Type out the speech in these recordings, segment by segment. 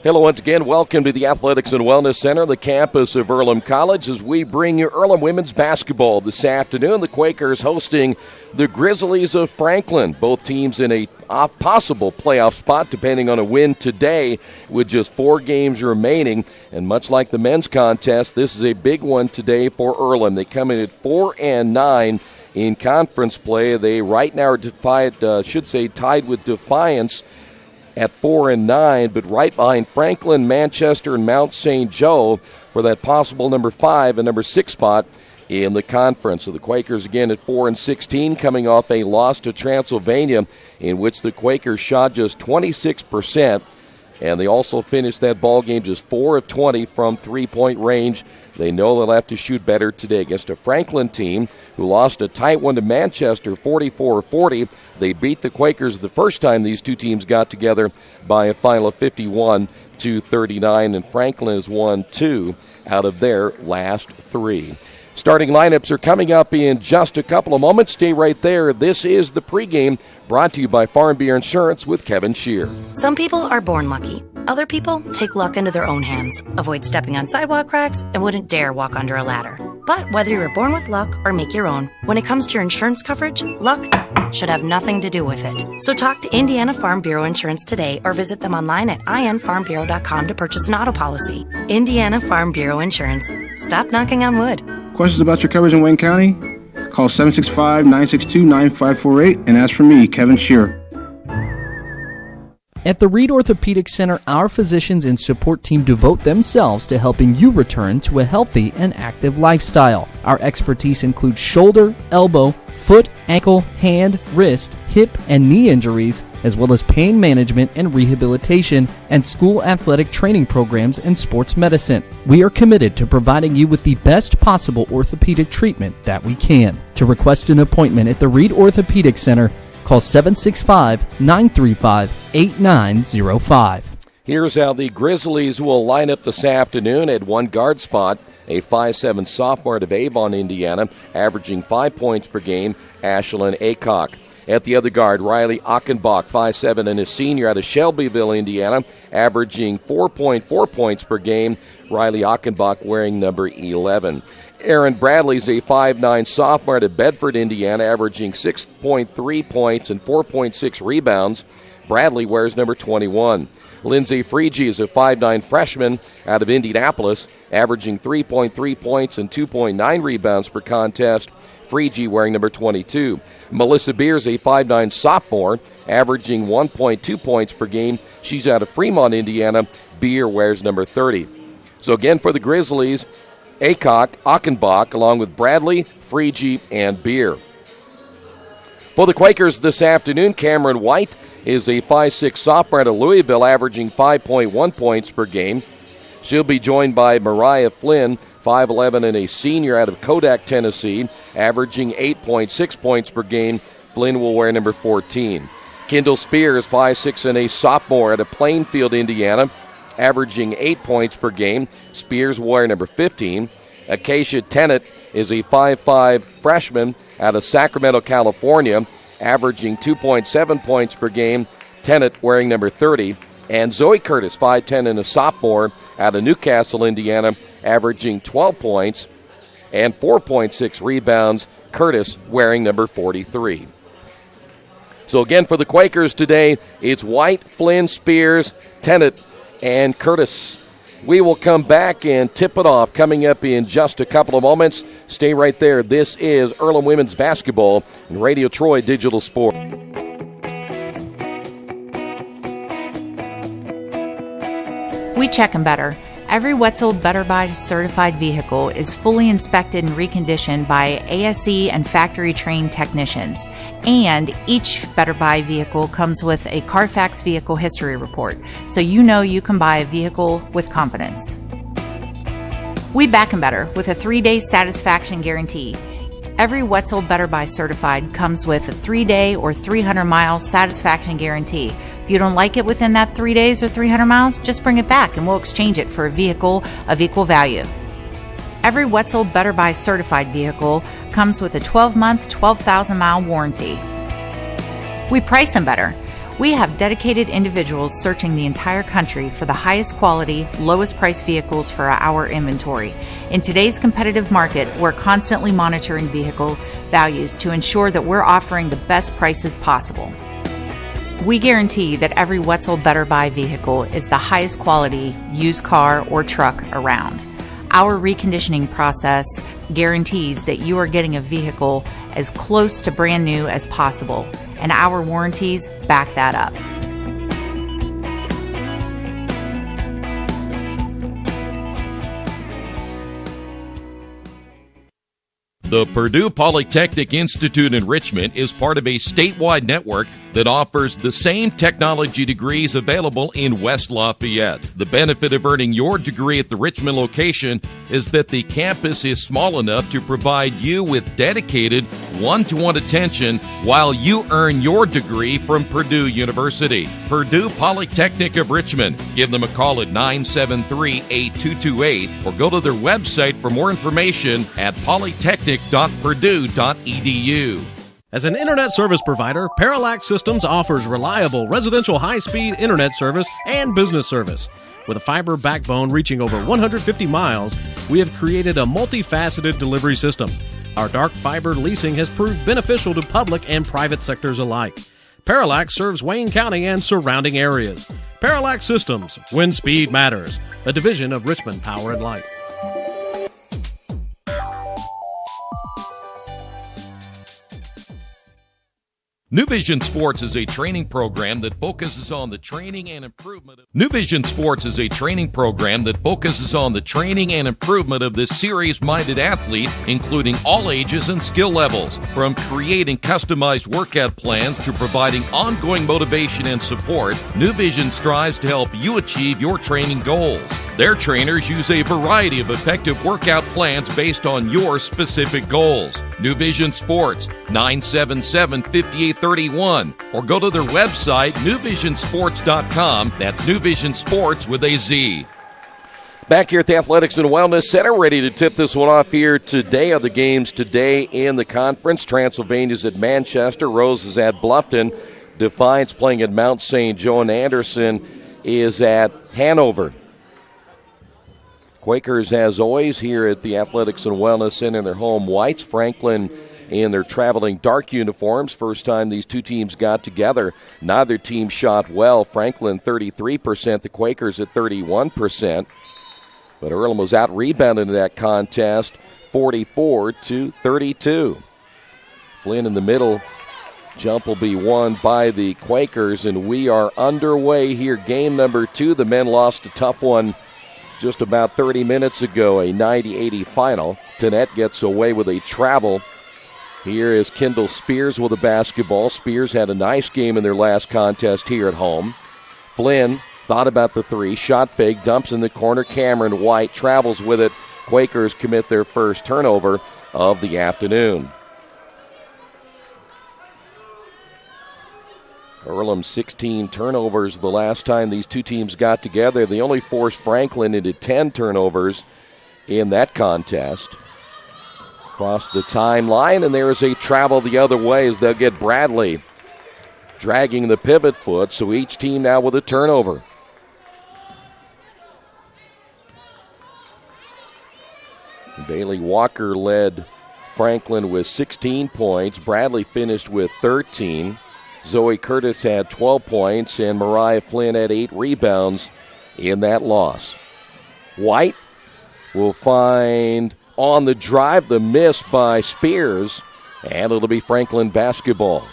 Hello once again. Welcome to the Athletics and Wellness Center, the campus of Earlham College, as we bring you Earlham women's basketball this afternoon. The Quakers hosting the Grizzlies of Franklin. Both teams in a possible playoff spot, depending on a win today, with just 4 games remaining. And much like the men's contest, this is a big one today for Earlham. They come in at 4-9 in conference play. They right now are tied with Defiance at 4-9, but right behind Franklin, Manchester, and Mount St. Joe for that possible number 5 and number 6 spot in the conference. So the Quakers again at 4-16, coming off a loss to Transylvania, in which the Quakers shot just 26%. And they also finished that ball game just 4 of 20 from three-point range. They know they'll have to shoot better today against a Franklin team who lost a tight one to Manchester 44-40. They beat the Quakers the first time these two teams got together by a final of 51-39, and Franklin has won 2 out of their last 3. Starting lineups are coming up in just a couple of moments. Stay right there. This is the pregame, brought to you by Farm Bureau Insurance with Kevin Shear. Some people are born lucky. Other people take luck into their own hands, avoid stepping on sidewalk cracks, and wouldn't dare walk under a ladder. But whether you're born with luck or make your own, when it comes to your insurance coverage, luck should have nothing to do with it. So talk to Indiana Farm Bureau Insurance today or visit them online at infarmbureau.com to purchase an auto policy. Indiana Farm Bureau Insurance. Stop knocking on wood. Questions about your coverage in Wayne County? Call 765-962-9548 and ask for me, Kevin Shear. At the Reed Orthopedic Center, our physicians and support team devote themselves to helping you return to a healthy and active lifestyle. Our expertise includes shoulder, elbow, foot, ankle, hand, wrist, hip, and knee injuries, as well as pain management and rehabilitation, and school athletic training programs and sports medicine. We are committed to providing you with the best possible orthopedic treatment that we can. To request an appointment at the Reed Orthopedic Center, call 765-935-8905. Here's how the Grizzlies will line up this afternoon. At one guard spot, a 5'7" sophomore out of Avon, Indiana, averaging 5 points per game, Ashlyn Aycock. At the other guard, Riley Achenbach, 5'7", and a senior out of Shelbyville, Indiana, averaging 4.4 points per game. Riley Achenbach wearing number 11. Aaron Bradley's a 5'9" sophomore out of Bedford, Indiana, averaging 6.3 points and 4.6 rebounds. Bradley wears number 21. Lindsay Freege is a 5'9" freshman out of Indianapolis, averaging 3.3 points and 2.9 rebounds per contest. Freege wearing number 22. Melissa Beers, a 5'9" sophomore, averaging 1.2 points per game. She's out of Fremont, Indiana. Beer wears number 30. So again for the Grizzlies, Aycock, Achenbach, along with Bradley, Freege, and Beer. For the Quakers this afternoon, Cameron White is a 5'6" sophomore out of Louisville, averaging 5.1 points per game. She'll be joined by Mariah Flynn, 5'11", and a senior out of Kodak, Tennessee, averaging 8.6 points per game. Flynn will wear number 14. Kendall Spears, 5'6", and a sophomore out of Plainfield, Indiana, averaging 8 points per game. Spears will wear number 15. Acacia Tennant is a 5'5" freshman out of Sacramento, California, averaging 2.7 points per game. Tennant wearing number 30. And Zoe Curtis, 5'10", and a sophomore out of Newcastle, Indiana, averaging 12 points and 4.6 rebounds. Curtis wearing number 43. So again for the Quakers today, it's White, Flynn, Spears, Tennant, and Curtis. We will come back and tip it off coming up in just a couple of moments. Stay right there. This is Earlham Women's Basketball and Radio Troy Digital Sport. We check them better. Every Wetzel Better Buy certified vehicle is fully inspected and reconditioned by ASE and factory-trained technicians. And each Better Buy vehicle comes with a Carfax vehicle history report, so you know you can buy a vehicle with confidence. We back 'em better with a 3-day satisfaction guarantee. Every Wetzel Better Buy certified comes with a 3-day or 300-mile satisfaction guarantee. If you don't like it within that 3 days or 300 miles, just bring it back and we'll exchange it for a vehicle of equal value. Every Wetzel Better Buy certified vehicle comes with a 12-month, 12,000-mile warranty. We price them better. We have dedicated individuals searching the entire country for the highest quality, lowest price vehicles for our inventory. In today's competitive market, we're constantly monitoring vehicle values to ensure that we're offering the best prices possible. We guarantee that every Wetzel Better Buy vehicle is the highest quality used car or truck around. Our reconditioning process guarantees that you are getting a vehicle as close to brand new as possible, and our warranties back that up. The Purdue Polytechnic Institute in Richmond is part of a statewide network that offers the same technology degrees available in West Lafayette. The benefit of earning your degree at the Richmond location is that the campus is small enough to provide you with dedicated one-to-one attention while you earn your degree from Purdue University. Purdue Polytechnic of Richmond. Give them a call at 973-8228 or go to their website for more information at polytechnic.purdue.edu. As an internet service provider, Parallax Systems offers reliable residential high-speed internet service and business service. With a fiber backbone reaching over 150 miles, we have created a multifaceted delivery system. Our dark fiber leasing has proved beneficial to public and private sectors alike. Parallax serves Wayne County and surrounding areas. Parallax Systems, when speed matters, a division of Richmond Power and Light. New Vision Sports is a training program that focuses on the training and improvement of this serious-minded athlete, including all ages and skill levels. From creating customized workout plans to providing ongoing motivation and support, New Vision strives to help you achieve your training goals. Their trainers use a variety of effective workout plans based on your specific goals. New Vision Sports, 977-5831, or go to their website, newvisionsports.com. That's New Vision Sports with a Z. Back here at the Athletics and Wellness Center, ready to tip this one off here today. Are the games today in the conference. Transylvania's at Manchester, Rose is at Bluffton, Defiance playing at Mount St. Joe, and Anderson is at Hanover. Quakers, as always, here at the Athletics and Wellness Center in their home whites. Franklin in their traveling dark uniforms. First time these two teams got together, neither team shot well. Franklin 33%, the Quakers at 31%. But Earlham was out-rebounded in that contest, 44-32. Flynn in the middle. Jump will be won by the Quakers, and we are underway here. Game number 2. The men lost a tough one just about 30 minutes ago, a 90-80 final. Tanette gets away with a travel. Here is Kendall Spears with the basketball. Spears had a nice game in their last contest here at home. Flynn thought about the three, shot fake, dumps in the corner. Cameron White travels with it. Quakers commit their first turnover of the afternoon. Earlham 16 turnovers the last time these two teams got together. They only forced Franklin into 10 turnovers in that contest. Across the timeline, and there is a travel the other way as they'll get Bradley dragging the pivot foot, so each team now with a turnover. Bailey Walker led Franklin with 16 points. Bradley finished with 13. Zoe Curtis had 12 points, and Mariah Flynn had 8 rebounds in that loss. White will find on the drive the miss by Spears, and it'll be Franklin basketball.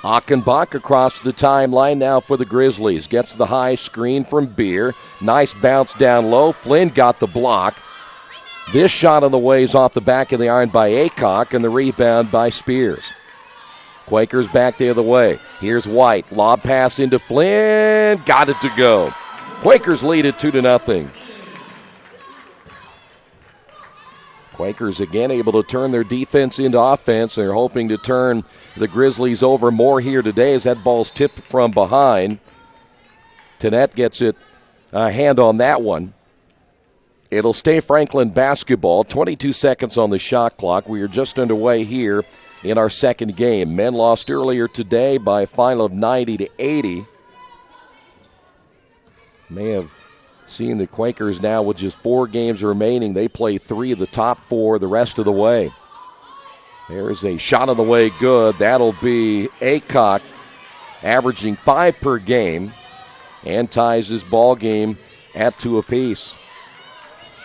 Achenbach across the timeline now for the Grizzlies. Gets the high screen from Beer. Nice bounce down low. Flynn got the block. This shot on the way is off the back of the iron by Aycock, and the rebound by Spears. Quakers back the other way. Here's White. Lob pass into Flynn. Got it to go. Quakers lead it 2-0. Quakers again able to turn their defense into offense. They're hoping to turn the Grizzlies over more here today as that ball's tipped from behind. Tanette gets it a hand on that one. It'll stay Franklin basketball. 22 seconds on the shot clock. We are just underway here in our second game. Men lost earlier today by a final of 90-80. May have seen the Quakers now with just 4 games remaining. They play 3 of the top 4 the rest of the way. There's a shot on the way, good. That'll be Aycock, averaging 5 per game, and ties his ball game at 2 apiece.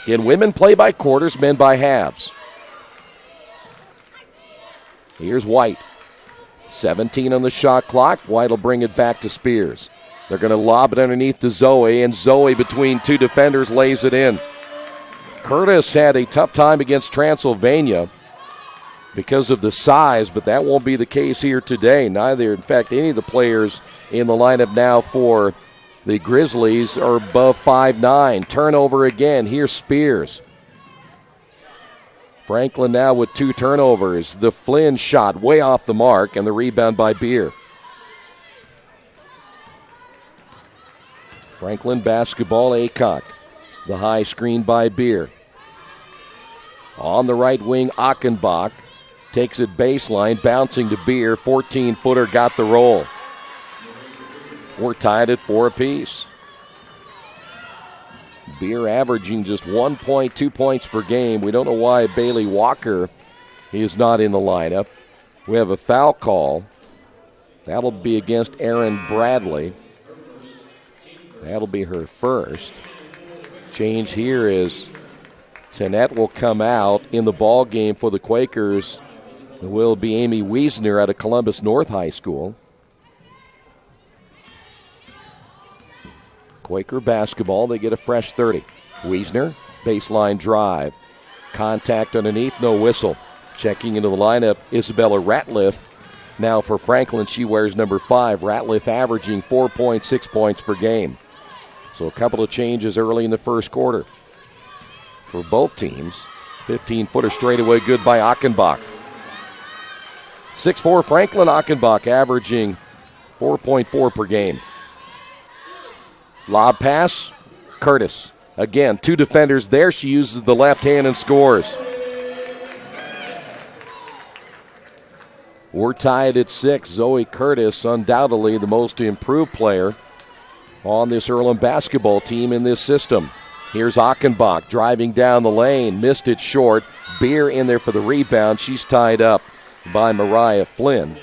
Again, women play by quarters, men by halves. Here's White. 17 on the shot clock. White will bring it back to Spears. They're going to lob it underneath to Zoe, and Zoe between 2 defenders lays it in. Curtis had a tough time against Transylvania because of the size, but that won't be the case here today. Neither, in fact, any of the players in the lineup now for the Grizzlies are above 5'9". Turnover again. Here's Spears. Franklin now with 2 turnovers. The Flynn shot way off the mark, and the rebound by Beer. Franklin basketball, Aycock. The high screen by Beer. On the right wing, Achenbach takes it baseline, bouncing to Beer. 14-footer got the roll. We're tied at 4 apiece. Beer averaging just 1.2 points per game. We don't know why Bailey Walker is not in the lineup. We have a foul call. That'll be against Aaron Bradley. That'll be her first. Change here is Tannett will come out in the ball game for the Quakers. It will be Amy Wiesner out of Columbus North High School. Quaker basketball, they get a fresh 30. Wiesner, baseline drive. Contact underneath, no whistle. Checking into the lineup, Isabella Ratliff. Now for Franklin, she wears number 5. Ratliff averaging 4.6 points per game. So a couple of changes early in the first quarter for both teams. 15-footer straightaway good by Achenbach. 6'4" Franklin, Achenbach averaging 4.4 per game. Lob pass, Curtis. Again, 2 defenders there. She uses the left hand and scores. We're tied at 6. Zoe Curtis, undoubtedly the most improved player on this Earlham basketball team in this system. Here's Achenbach driving down the lane. Missed it short. Beer in there for the rebound. She's tied up by Mariah Flynn.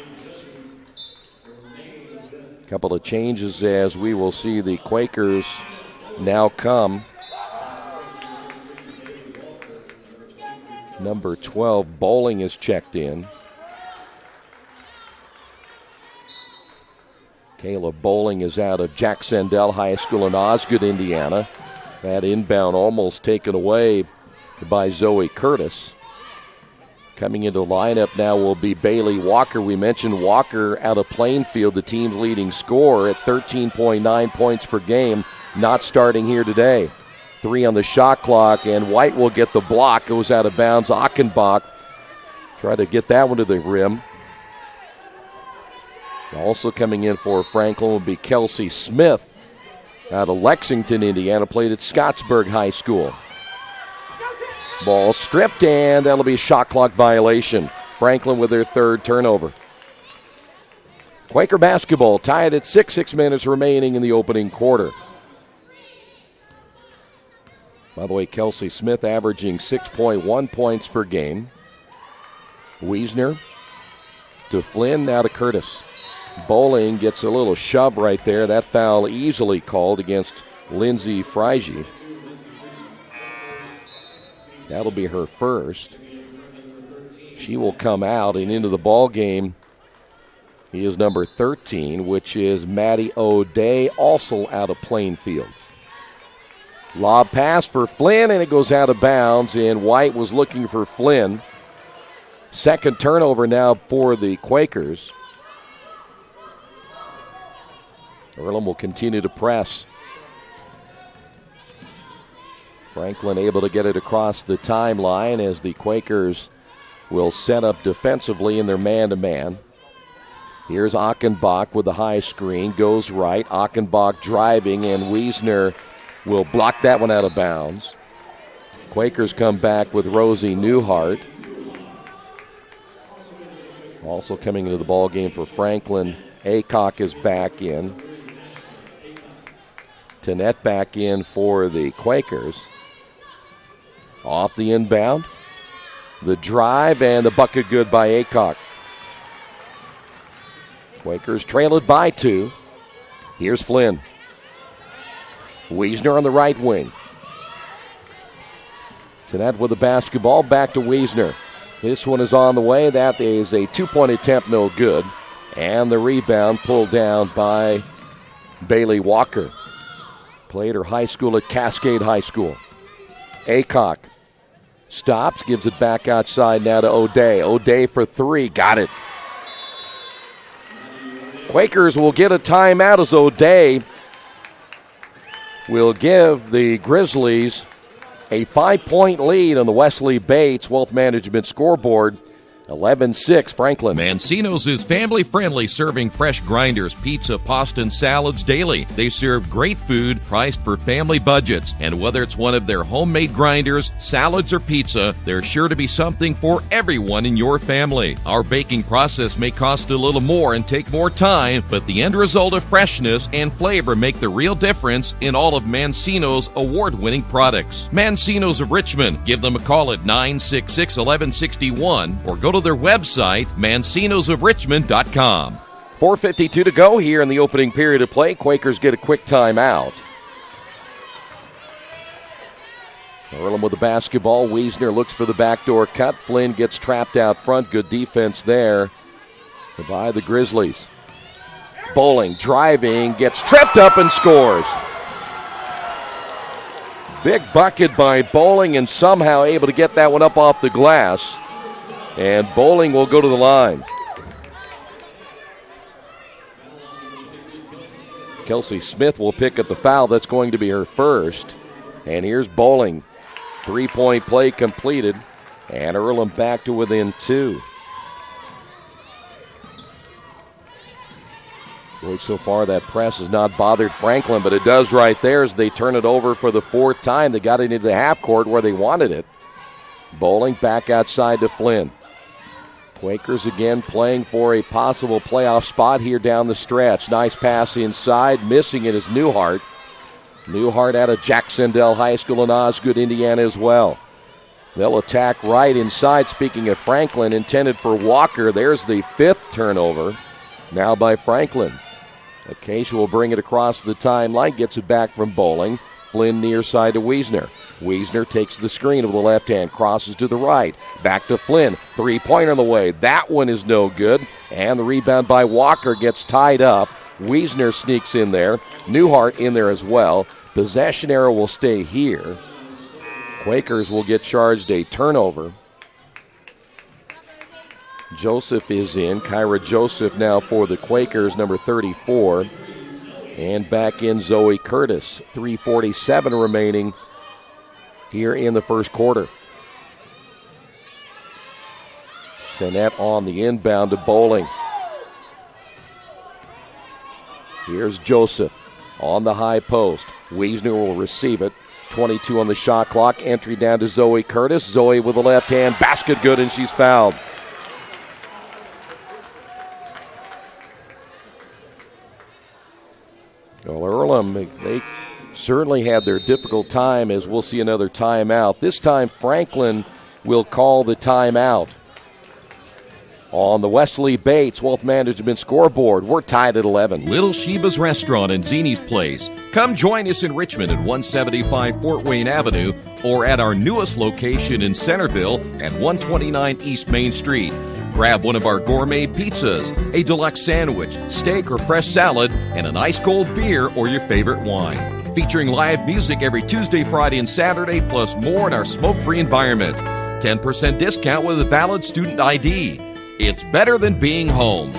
Couple of changes as we will see the Quakers now come. Number 12, Bowling is checked in. Kayla Bowling is out of Jack Sandell High School in Osgood, Indiana. That inbound almost taken away by Zoe Curtis. Coming into the lineup now will be Bailey Walker. We mentioned Walker out of Plainfield, the team's leading scorer at 13.9 points per game, not starting here today. 3 on the shot clock, and White will get the block. Goes out of bounds. Achenbach tried to get that one to the rim. Also coming in for Franklin will be Kelsey Smith out of Lexington, Indiana, played at Scottsburg High School. Ball stripped, and that'll be a shot clock violation. Franklin with their 3rd turnover. Quaker basketball tied at 6 minutes remaining in the opening quarter. By the way, Kelsey Smith averaging 6.1 points per game. Wiesner to Flynn, now to Curtis. Bowling gets a little shove right there. That foul easily called against Lindsay Freige. That'll be her first. She will come out and into the ball game. He is number 13, which is Maddie O'Day, also out of Plainfield. Lob pass for Flynn, and it goes out of bounds, and White was looking for Flynn. 2nd turnover now for the Quakers. Earlham will continue to press. Franklin able to get it across the timeline as the Quakers will set up defensively in their man-to-man. Here's Achenbach with the high screen, goes right. Achenbach driving, and Wiesner will block that one out of bounds. Quakers come back with Rosie Newhart. Also coming into the ball game for Franklin, Aycock is back in. Tanette back in for the Quakers. Off the inbound. The drive and the bucket good by Aycock. Quakers trail it by 2. Here's Flynn. Wiesner on the right wing. Tanette with the basketball, back to Wiesner. This one is on the way. That is a 2-point attempt, no good. And the rebound pulled down by Bailey Walker. Played her high school at Cascade High School. Aycock stops, gives it back outside now to O'Day. O'Day for 3, got it. Quakers will get a timeout as O'Day will give the Grizzlies a 5-point lead on the Wesley Bates Wealth Management scoreboard. 11-6, Franklin. Mancino's is family-friendly, serving fresh grinders, pizza, pasta, and salads daily. They serve great food priced for family budgets. And whether it's one of their homemade grinders, salads, or pizza, there's sure to be something for everyone in your family. Our baking process may cost a little more and take more time, but the end result of freshness and flavor make the real difference in all of Mancino's award-winning products. Mancino's of Richmond. Give them a call at 966-1161 or go to their website, mancinosofrichmond.com. 4:52 to go here in the opening period of play. Quakers get a quick timeout. Earlham with the basketball. Wiesner looks for the backdoor cut. Flynn gets trapped out front. Good defense there by the Grizzlies. Bowling, driving, gets tripped up and scores. Big bucket by Bowling and somehow able to get that one up off the glass. And Bowling will go to the line. Kelsey Smith will pick up the foul. That's going to be her first. And here's Bowling. 3-point play completed. And Earlham back to within 2. Boy, so far that press has not bothered Franklin, but it does right there as they turn it over for the 4th time. They got it into the half court where they wanted it. Bowling back outside to Flynn. Quakers again playing for a possible playoff spot here down the stretch. Nice pass inside. Missing it is Newhart. Newhart out of Jacksonville High School in Osgood, Indiana as well. They'll attack right inside. Speaking of Franklin, intended for Walker. There's the 5th turnover. Now by Franklin. Acacia will bring it across the timeline. Gets it back from Bowling. Flynn near side to Wiesner. Wiesner takes the screen with the left hand, crosses to the right. Back to Flynn. 3-pointer on the way. That one is no good. And the rebound by Walker gets tied up. Wiesner sneaks in there. Newhart in there as well. Possession arrow will stay here. Quakers will get charged a turnover. Joseph is in. Kyra Joseph now for the Quakers, number 34. And back in Zoe Curtis. 3:47 remaining here in the first quarter. Tanette on the inbound to Bowling. Here's Joseph on the high post. Wiesner will receive it. 22 on the shot clock. Entry down to Zoe Curtis. Zoe with the left hand. Basket good, and she's fouled. Well, Earlham, they certainly had their difficult time, as we'll see another timeout. This time, Franklin will call the timeout. On the Wesley Bates Wealth Management scoreboard, we're tied at 11. Little Sheba's Restaurant and Zini's Place. Come join us in Richmond at 175 Fort Wayne Avenue or at our newest location in Centerville at 129 East Main Street. Grab one of our gourmet pizzas, a deluxe sandwich, steak or fresh salad, and an ice-cold beer or your favorite wine. Featuring live music every Tuesday, Friday, and Saturday, plus more in our smoke-free environment. 10% discount with a valid student ID. It's better than being home.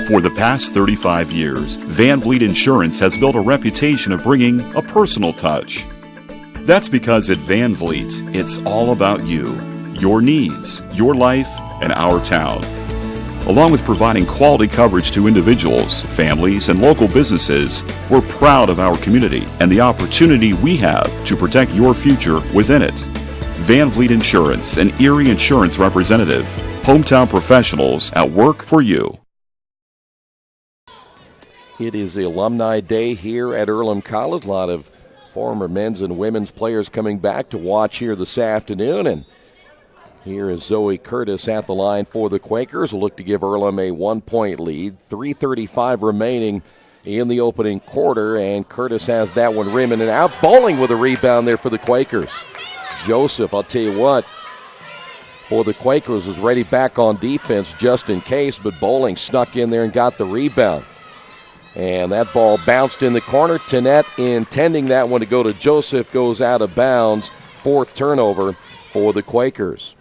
For the past 35 years, Van Vliet Insurance has built a reputation of bringing a personal touch. That's because at Van Vliet, it's all about you, your needs, your life, and our town. Along with providing quality coverage to individuals, families, and local businesses, we're proud of our community and the opportunity we have to protect your future within it. Van Vliet Insurance, an Erie Insurance representative. Hometown professionals at work for you. It is the Alumni Day here at Earlham College. A lot of former men's and women's players coming back to watch here this afternoon. And here is Zoe Curtis at the line for the Quakers. We'll look to give Earlham a 1-point lead. 3:35 remaining in the opening quarter, and Curtis has that one rimming and out. Bowling with a rebound there for the Quakers. Joseph, I'll tell you what, for the Quakers was ready back on defense just in case, but Bowling snuck in there and got the rebound. And that ball bounced in the corner. Tanette, intending that one to go to Joseph, goes out of bounds. 4th turnover for the Quakers.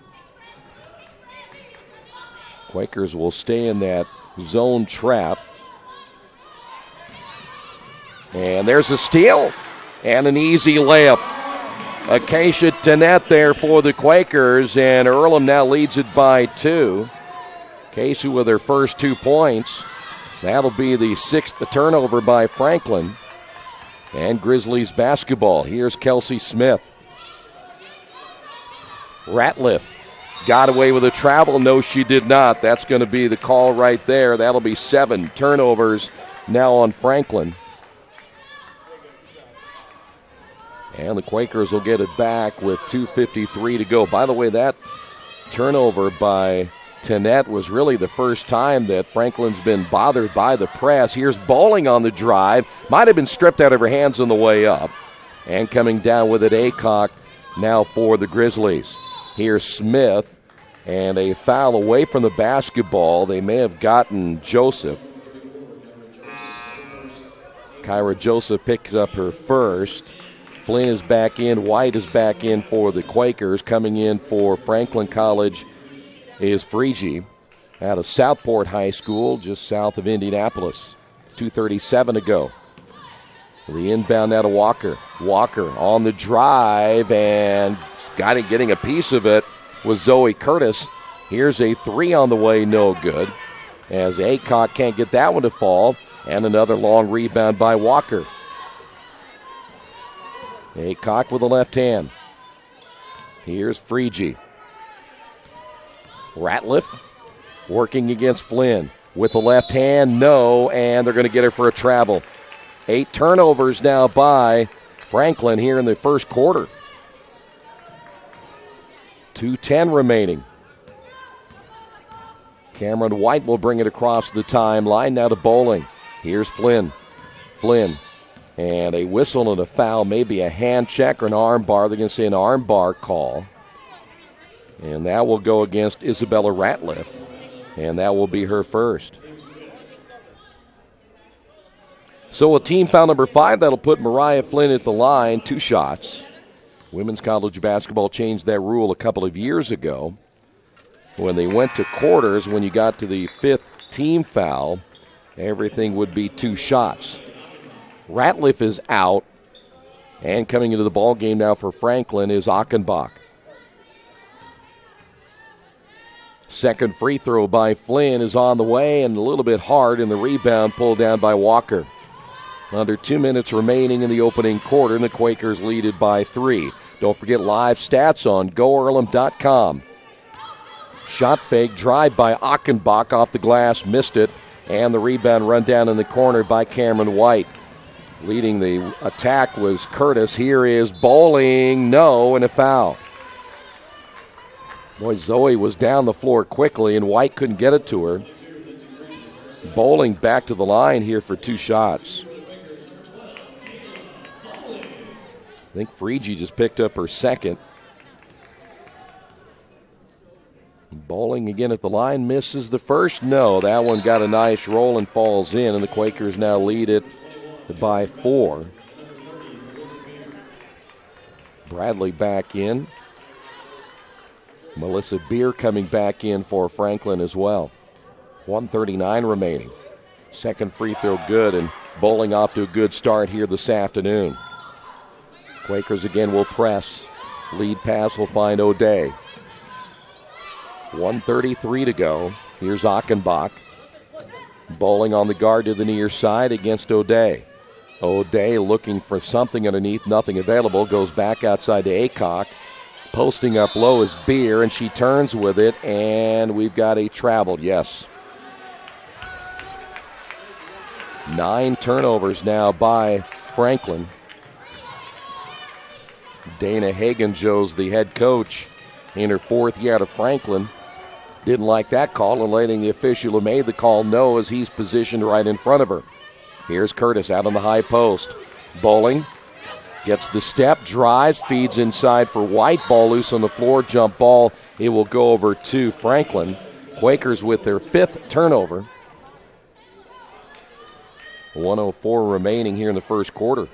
Quakers will stay in that zone trap. And there's a steal and an easy layup. Acacia Tanette there for the Quakers, and Earlham now leads it by 2. Acacia with her first 2 points. That'll be the 6th turnover by Franklin. And Grizzlies basketball. Here's Kelsey Smith. Ratliff got away with a travel. No, she did not. That's going to be the call right there. That'll be 7 turnovers now on Franklin. And the Quakers will get it back with 2:53 to go. By the way, that turnover by Tanette was really the first time that Franklin's been bothered by the press. Here's Bowling on the drive. Might have been stripped out of her hands on the way up. And coming down with it, Aycock now for the Grizzlies. Here's Smith, and a foul away from the basketball. They may have gotten Joseph. Kyra Joseph picks up her first. Flynn is back in. White is back in for the Quakers. Coming in for Franklin College is Frege out of Southport High School, just south of Indianapolis. 2:37 to go. The inbound now to Walker. Walker on the drive, and getting a piece of it was Zoe Curtis. Here's a 3 on the way, no good, as Aycock can't get that one to fall, and another long rebound by Walker. Aycock with the left hand. Here's Frege. Ratliff working against Flynn with the left hand, no, and they're going to get her for a travel. 8 turnovers now by Franklin here in the first quarter. 2:10 remaining. Cameron White will bring it across the timeline now to Bowling. Here's Flynn. Flynn. And a whistle and a foul, maybe a hand check or an arm bar. They're going to say an arm bar call. And that will go against Isabella Ratliff. And that will be her first. So a team foul number 5, that'll put Mariah Flynn at the line, 2 shots. Women's college basketball changed that rule a couple of years ago. When they went to quarters, when you got to the 5th team foul, everything would be 2 shots. Ratliff is out, and coming into the ball game now for Franklin is Achenbach. Second free throw by Flynn is on the way, and a little bit hard, and the rebound pulled down by Walker. Under 2 minutes remaining in the opening quarter, and the Quakers lead it by 3. Don't forget live stats on GoEarlham.com. Shot fake, drive by Achenbach off the glass, missed it, and the rebound run down in the corner by Cameron White. Leading the attack was Curtis. Here is Bowling, no, and a foul. Boy, Zoe was down the floor quickly, and White couldn't get it to her. Bowling back to the line here for 2 shots. I think Frege just picked up her second. Bowling again at the line, misses the first. No, that one got a nice roll and falls in, and the Quakers now lead it by 4. Bradley back in. Melissa Beer coming back in for Franklin as well. 1:39 remaining. Second free throw good, and Bowling off to a good start here this afternoon. Quakers again will press. Lead pass will find O'Day. 1:33 to go. Here's Achenbach. Bowling on the guard to the near side against O'Day. O'Day looking for something underneath, nothing available. Goes back outside to Aycock. Posting up low is Beer, and she turns with it, and we've got a travel, yes. 9 turnovers now by Franklin. Dana Hagen-Joes, the head coach, in her 4th year out of Franklin. Didn't like that call and letting the official who made the call know as he's positioned right in front of her. Here's Curtis out on the high post. Bowling gets the step, drives, feeds inside for White. Ball loose on the floor, jump ball. It will go over to Franklin. Quakers with their 5th turnover. 1:04 remaining here in the first quarter.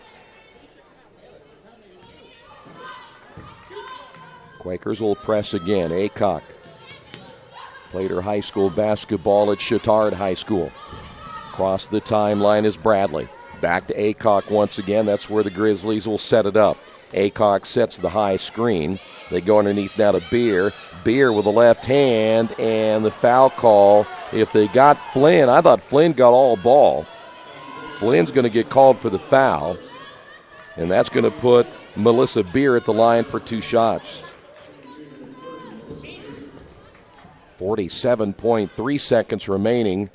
Quakers will press again. Aycock played her high school basketball at Chittard High School. Across the timeline is Bradley. Back to Aycock once again. That's where the Grizzlies will set it up. Aycock sets the high screen. They go underneath now to Beer. Beer with the left hand, and the foul call. If they got Flynn, I thought Flynn got all ball. Flynn's going to get called for the foul, and that's going to put Melissa Beer at the line for 2 shots. 47.3 seconds remaining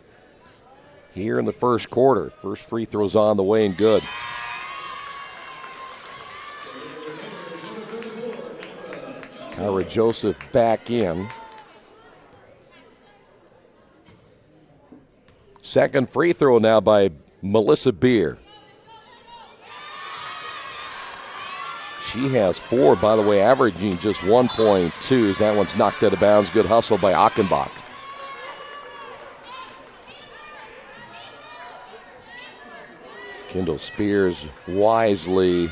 here in the first quarter. First free throw's on the way and good. Kyra Joseph back in. Second free throw now by Melissa Beer. She has 4, by the way, averaging just 1.2. That one's knocked out of bounds. Good hustle by Achenbach. Kendall Spears wisely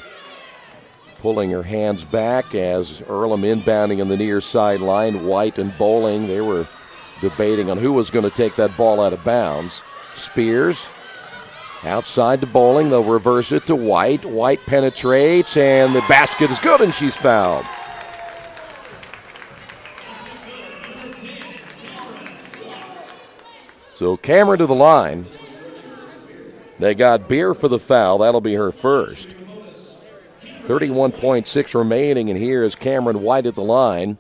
pulling her hands back as Earlham inbounding on the near sideline. White and Bowling, they were debating on who was going to take that ball out of bounds. Spears outside to Bowling. They'll reverse it to White. White penetrates, and the basket is good, and she's fouled. So Cameron to the line. They got Beer for the foul. That'll be her first. 31.6 remaining, and here is Cameron White at the line.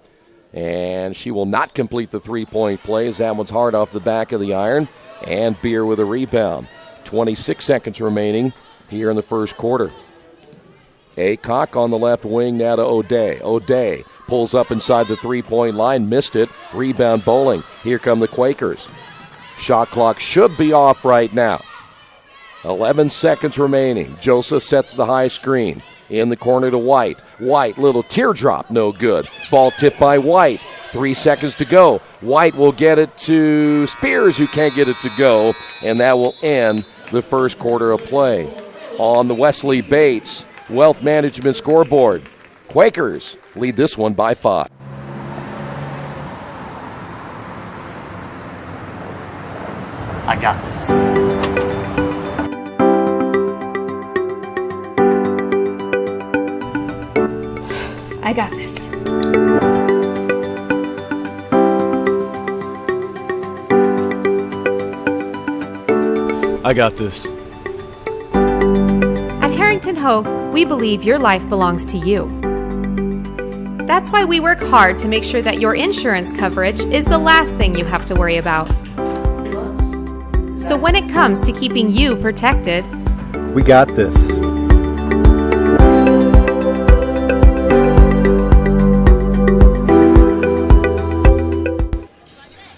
And she will not complete the three-point play as that one's hard off the back of the iron. And Beer with a rebound. 26 seconds remaining here in the first quarter. Aycock on the left wing now to O'Day. O'Day pulls up inside the three-point line, missed it. Rebound Bowling. Here come the Quakers. Shot clock should be off right now. 11 seconds remaining. Joseph sets the high screen. In the corner to White. White, little teardrop, no good. Ball tipped by White. 3 seconds to go. White will get it to Spears, who can't get it to go, and that will end the first quarter of play. On the Wesley Bates Wealth Management scoreboard, Quakers lead this one by 5. I got this. I got this. I got this. At Harrington Hogue, we believe your life belongs to you. That's why we work hard to make sure that your insurance coverage is the last thing you have to worry about. So when it comes to keeping you protected, We got this.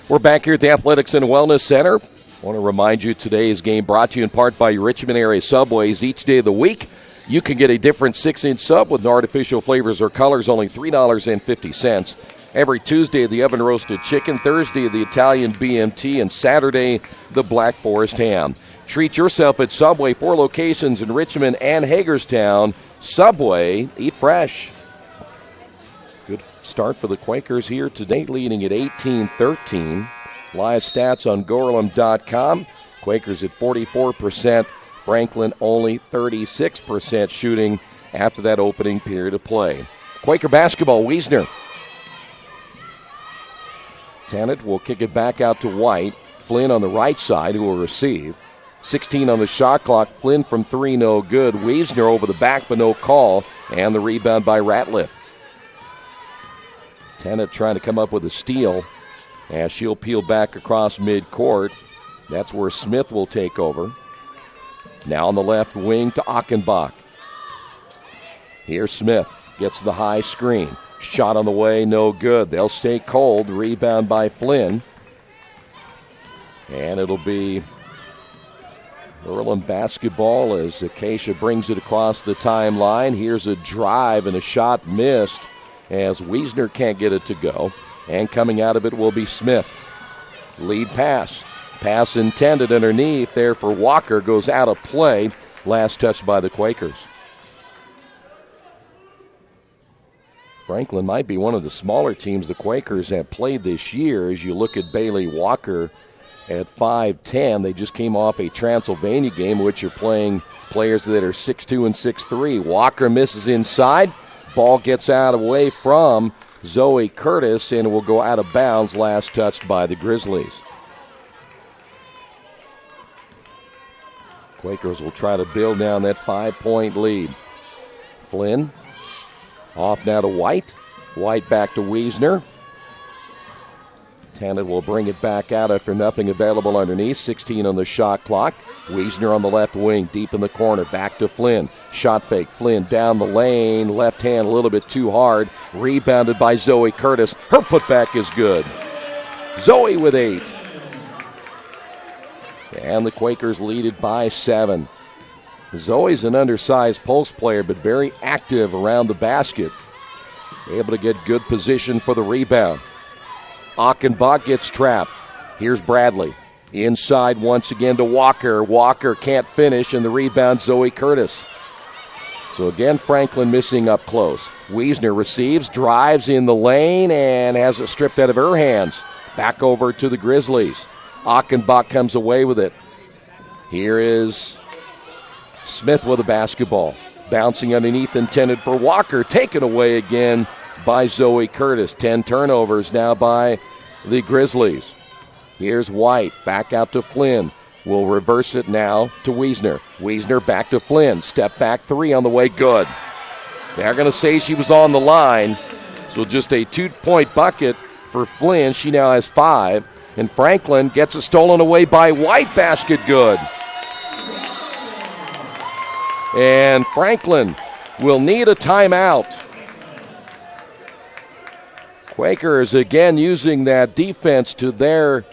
We're back here at the Athletics and Wellness Center. I want to remind you today's game brought to you in part by your Richmond area Subways. Each day of the week, you can get a different 6-inch sub with no artificial flavors or colors, only $3.50. Every Tuesday, the oven-roasted chicken. Thursday, the Italian BMT. And Saturday, the Black Forest ham. Treat yourself at Subway. 4 locations in Richmond and Hagerstown. Subway, eat fresh. Good start for the Quakers here today, leading at 18-13. Live stats on Gorlam.com. Quakers at 44%. Franklin only 36% shooting after that opening period of play. Quaker basketball, Wiesner. Tennant will kick it back out to White. Flynn on the right side, who will receive. 16 on the shot clock. Flynn from 3, no good. Wiesner over the back, but no call. And the rebound by Ratliff. Tennant trying to come up with a steal as she'll peel back across midcourt. That's where Smith will take over. Now on the left wing to Achenbach. Here's Smith. Gets the high screen. Shot on the way, no good. They'll stay cold. Rebound by Flynn. And it'll be Earlham basketball as Acacia brings it across the timeline. Here's a drive and a shot missed as Wiesner can't get it to go. And coming out of it will be Smith. Lead pass. Pass intended underneath there for Walker. Goes out of play. Last touch by the Quakers. Franklin might be one of the smaller teams the Quakers have played this year. As you look at Bailey Walker at 5'10", they just came off a Transylvania game, which are playing players that are 6'2" and 6'3". Walker misses inside. Ball gets out away from Zoe Curtis and will go out of bounds. Last touched by the Grizzlies. Quakers will try to build down that 5-point lead. Flynn off now to White. White back to Wiesner. Tennant will bring it back out after nothing available underneath. 16 on the shot clock. Wiesner on the left wing, deep in the corner. Back to Flynn. Shot fake. Flynn down the lane. Left hand a little bit too hard. Rebounded by Zoe Curtis. Her putback is good. Zoe with 8. And the Quakers lead it by 7. Zoe's an undersized post player, but very active around the basket. Able to get good position for the rebound. Achenbach gets trapped. Here's Bradley. Inside once again to Walker. Walker can't finish, and the rebound, Zoe Curtis. So again, Franklin missing up close. Wiesner receives, drives in the lane, and has it stripped out of her hands. Back over to the Grizzlies. Achenbach comes away with it. Here is Smith with a basketball. Bouncing underneath, intended for Walker. Taken away again by Zoe Curtis. 10 turnovers now by the Grizzlies. Here's White. Back out to Flynn. Will reverse it now to Wiesner. Wiesner back to Flynn. Step back 3 on the way. Good. They're going to say she was on the line. So just a 2-point bucket for Flynn. She now has 5. And Franklin gets it stolen away by White. Basket good. And Franklin will need a timeout. Quakers again using that defense to their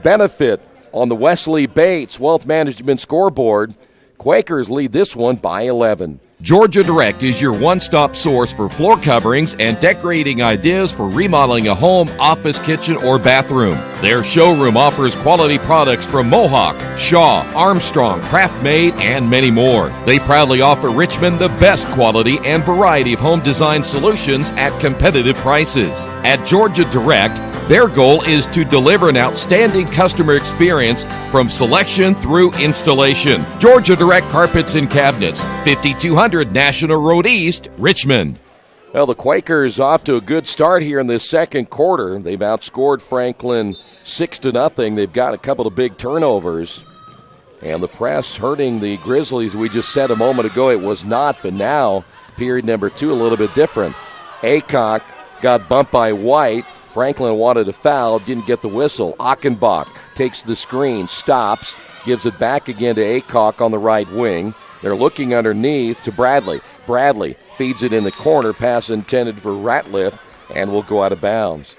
benefit on the Wesley Bates Wealth Management scoreboard. Quakers lead this one by 11. Georgia Direct is your one-stop source for floor coverings and decorating ideas for remodeling a home, office, kitchen, or bathroom. Their showroom offers quality products from Mohawk, Shaw, Armstrong, Craft-Made, and many more. They proudly offer Richmond the best quality and variety of home design solutions at competitive prices. At Georgia Direct, their goal is to deliver an outstanding customer experience from selection through installation. Georgia Direct Carpets and Cabinets, 5200 National Road East, Richmond. Well, the Quakers off to a good start here in this second quarter. They've outscored Franklin 6-0. They've got a couple of big turnovers. And the press hurting the Grizzlies. We just said a moment ago it was not, but now, period number 2, a little bit different. Aycock got bumped by White. Franklin wanted a foul, didn't get the whistle. Achenbach takes the screen, stops, gives it back again to Aycock on the right wing. They're looking underneath to Bradley. Bradley feeds it in the corner, pass intended for Ratliff, and will go out of bounds.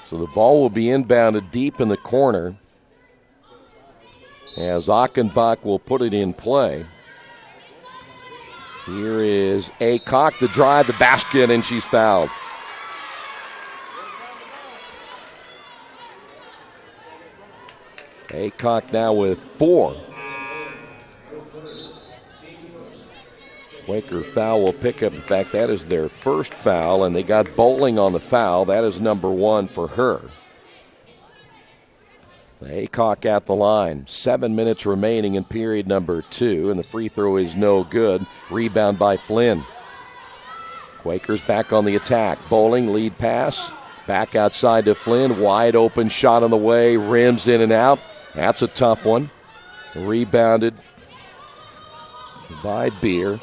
So the ball will be inbounded deep in the corner as Achenbach will put it in play. Here is Aycock, the drive, the basket, and she's fouled. Aycock now with 4. Quaker foul will pick up. In fact, that is their first foul, and they got Bowling on the foul. That is number 1 for her. Aycock at the line. 7 minutes remaining in period number 2, and the free throw is no good. Rebound by Flynn. Quakers back on the attack. Bowling, lead pass. Back outside to Flynn. Wide open shot on the way. Rims in and out. That's a tough one. Rebounded by Beer.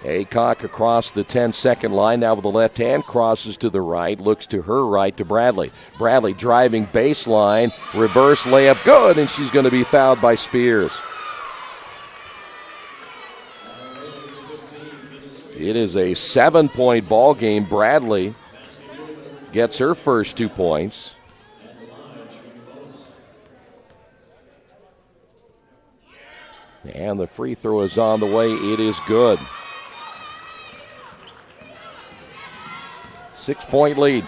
Aycock across the 10-second line now with the left hand, crosses to the right, looks to her right to Bradley. Bradley driving baseline, reverse layup, good, and she's going to be fouled by Spears. It is a 7-point ball game. Bradley gets her first 2 points. And the free throw is on the way. It is good. 6-point lead.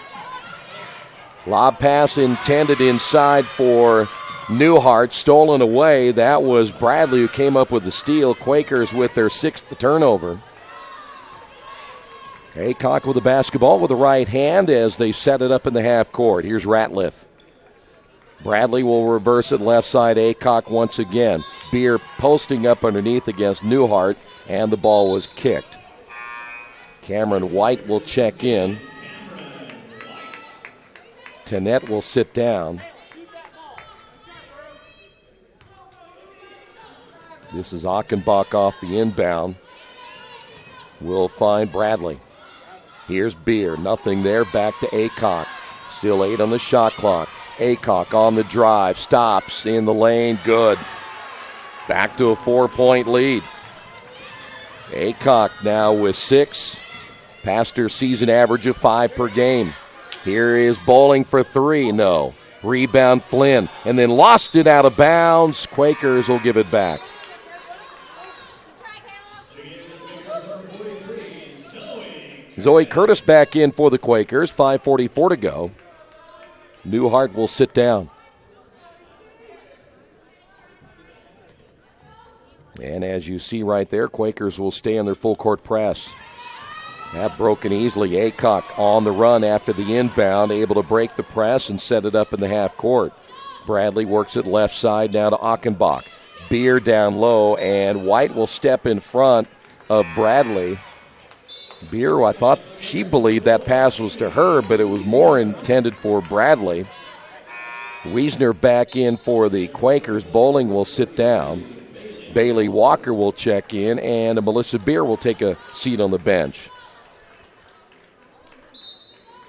Lob pass intended inside for Newhart, stolen away. That was Bradley who came up with the steal. Quakers with their 6th turnover. Aycock with the basketball with the right hand as they set it up in the half court. Here's Ratliff. Bradley will reverse it left side. Aycock once again. Beer posting up underneath against Newhart, and the ball was kicked. Cameron White will check in. Tennette will sit down. This is Achenbach off the inbound. Will find Bradley. Here's Beer. Nothing there. Back to Aycock. Still 8 on the shot clock. Aycock on the drive. Stops in the lane. Good. Back to a 4-point lead. Aycock now with 6. Past her season average of 5 per game. Here is Bowling for 3. No. Rebound Flynn. And then lost it out of bounds. Quakers will give it back. Zoe Curtis back in for the Quakers. 5:44 to go. Newhart will sit down. And as you see right there, Quakers will stay in their full court press. That broken easily. Aycock on the run after the inbound, able to break the press and set it up in the half court. Bradley works it left side now to Achenbach. Beer down low, and White will step in front of Bradley. Beer, I thought she believed that pass was to her, but it was more intended for Bradley. Wiesner back in for the Quakers. Bowling will sit down. Bailey Walker will check in, and Melissa Beer will take a seat on the bench.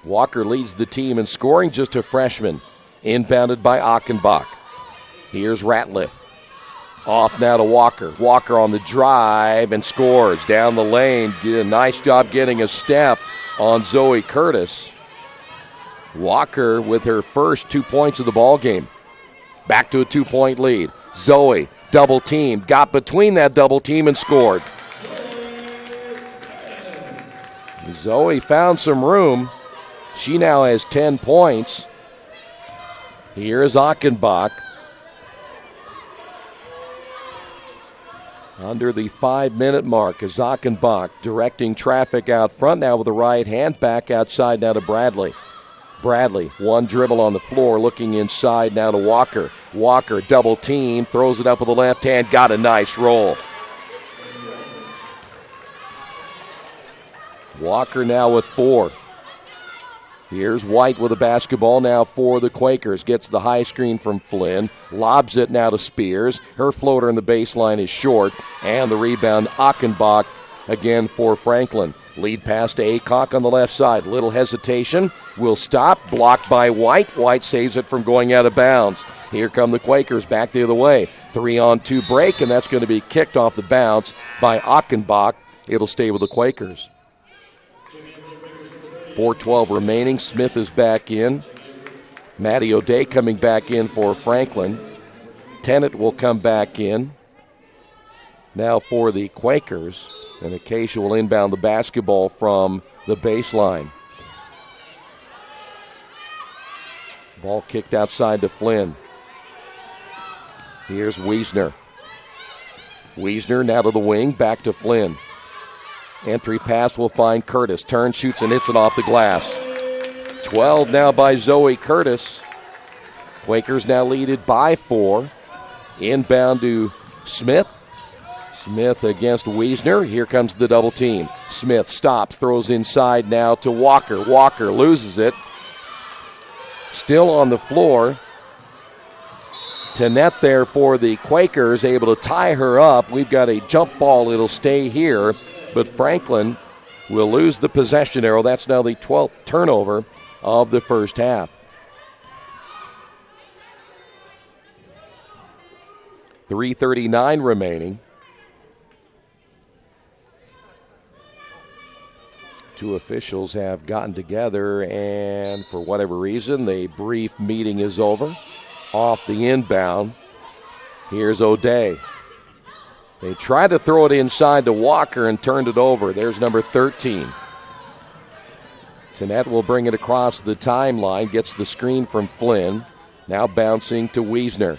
Walker leads the team in scoring, just a freshman. Inbounded by Achenbach. Here's Ratliff. Off now to Walker. Walker on the drive and scores. Down the lane. Did a nice job getting a step on Zoe Curtis. Walker with her first 2 points of the ball game. Back to a 2-point lead. Zoe, double team. Got between that double team and scored. Zoe found some room. She now has 10 points. Here's Achenbach. Under the 5-minute mark is Achenbach directing traffic out front now with the right hand. Back outside now to Bradley. Bradley, one dribble on the floor, looking inside now to Walker. Walker, double team, throws it up with the left hand, got a nice roll. Walker now with 4. Here's White with a basketball now for the Quakers. Gets the high screen from Flynn. Lobs it now to Spears. Her floater in the baseline is short. And the rebound, Achenbach again for Franklin. Lead pass to Aycock on the left side. Little hesitation. Will stop. Blocked by White. White saves it from going out of bounds. Here come the Quakers back the other way. 3-on-2 break, and that's going to be kicked off the bounce by Achenbach. It'll stay with the Quakers. 4:12 remaining. Smith is back in. Maddie O'Day coming back in for Franklin. Tennant will come back in. Now for the Quakers. And Acacia will inbound the basketball from the baseline. Ball kicked outside to Flynn. Here's Wiesner. Wiesner now to the wing, back to Flynn. Entry pass will find Curtis. Turns, shoots, and hits it off the glass. 12 now by Zoe Curtis. Quakers now leaded by 4. Inbound to Smith. Smith against Wiesner. Here comes the double team. Smith stops, throws inside now to Walker. Walker loses it. Still on the floor. Tennette there for the Quakers, able to tie her up. We've got a jump ball. It'll stay here but Franklin will lose the possession arrow. That's now the 12th turnover of the first half. 3:39 remaining. Two officials have gotten together, and for whatever reason, the brief meeting is over. Off the inbound, here's O'Day. They tried to throw it inside to Walker and turned it over. There's number 13. Tanette will bring it across the timeline, gets the screen from Flynn. Now bouncing to Wiesner.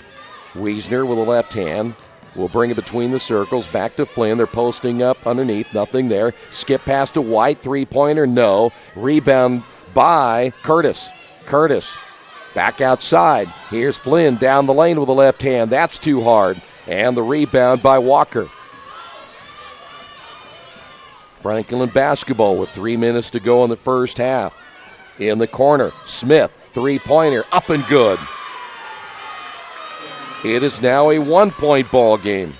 Wiesner with a left hand will bring it between the circles, back to Flynn. They're posting up underneath, nothing there. Skip pass to White, three-pointer, no. Rebound by Curtis. Curtis back outside. Here's Flynn down the lane with a left hand. That's too hard. And the rebound by Walker. Franklin basketball with 3 minutes to go in the first half. In the corner, Smith, three-pointer, up and good. It is now a one-point ball game.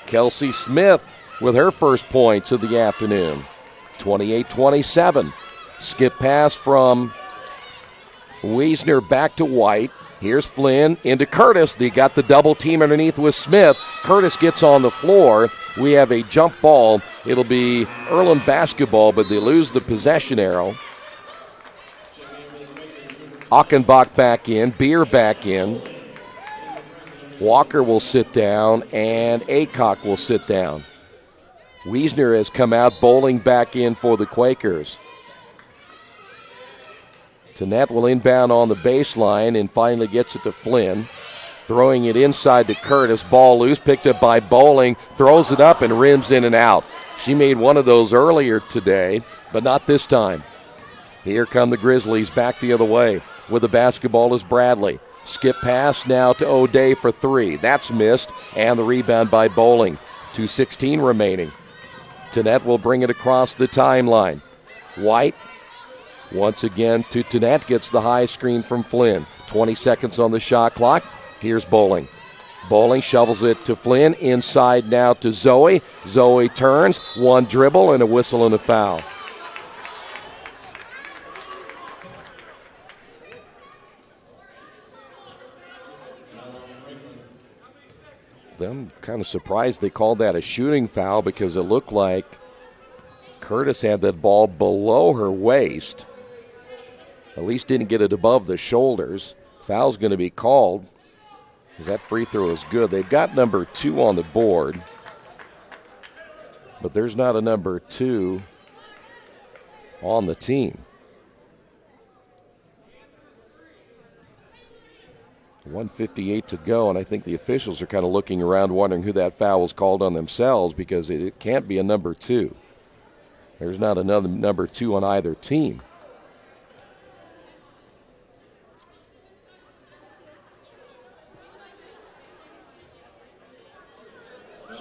Kelsey Smith with her first points of the afternoon. 28-27. Skip pass from Wiesner back to White. Here's Flynn into Curtis. They got the double team underneath with Smith. Curtis gets on the floor. We have a jump ball. It'll be Earlham basketball, but they lose the possession arrow. Achenbach back in. Beer back in. Walker will sit down, and Aycock will sit down. Wiesner has come out, bowling back in for the Quakers. Tanette will inbound on the baseline and finally gets it to Flynn. Throwing it inside to Curtis. Ball loose, picked up by Bowling. Throws it up and rims in and out. She made one of those earlier today, but not this time. Here come the Grizzlies back the other way. With the basketball is Bradley. Skip pass now to O'Day for three. That's missed, and the rebound by Bowling. 2:16 remaining. Tanette will bring it across the timeline. White once again to Tanette, gets the high screen from Flynn. 20 seconds on the shot clock. Here's Bowling. Bowling shovels it to Flynn. Inside now to Zoe. Zoe turns. One dribble and a whistle and a foul. I'm kind of surprised they called that a shooting foul because it looked like Curtis had that ball below her waist. At least didn't get it above the shoulders. Foul's going to be called. That free throw is good. They've got number 2 on the board, but there's not a number 2 on the team. 1:58 to go, and I think the officials are kind of looking around wondering who that foul was called on themselves because it can't be a number 2. There's not another number 2 on either team.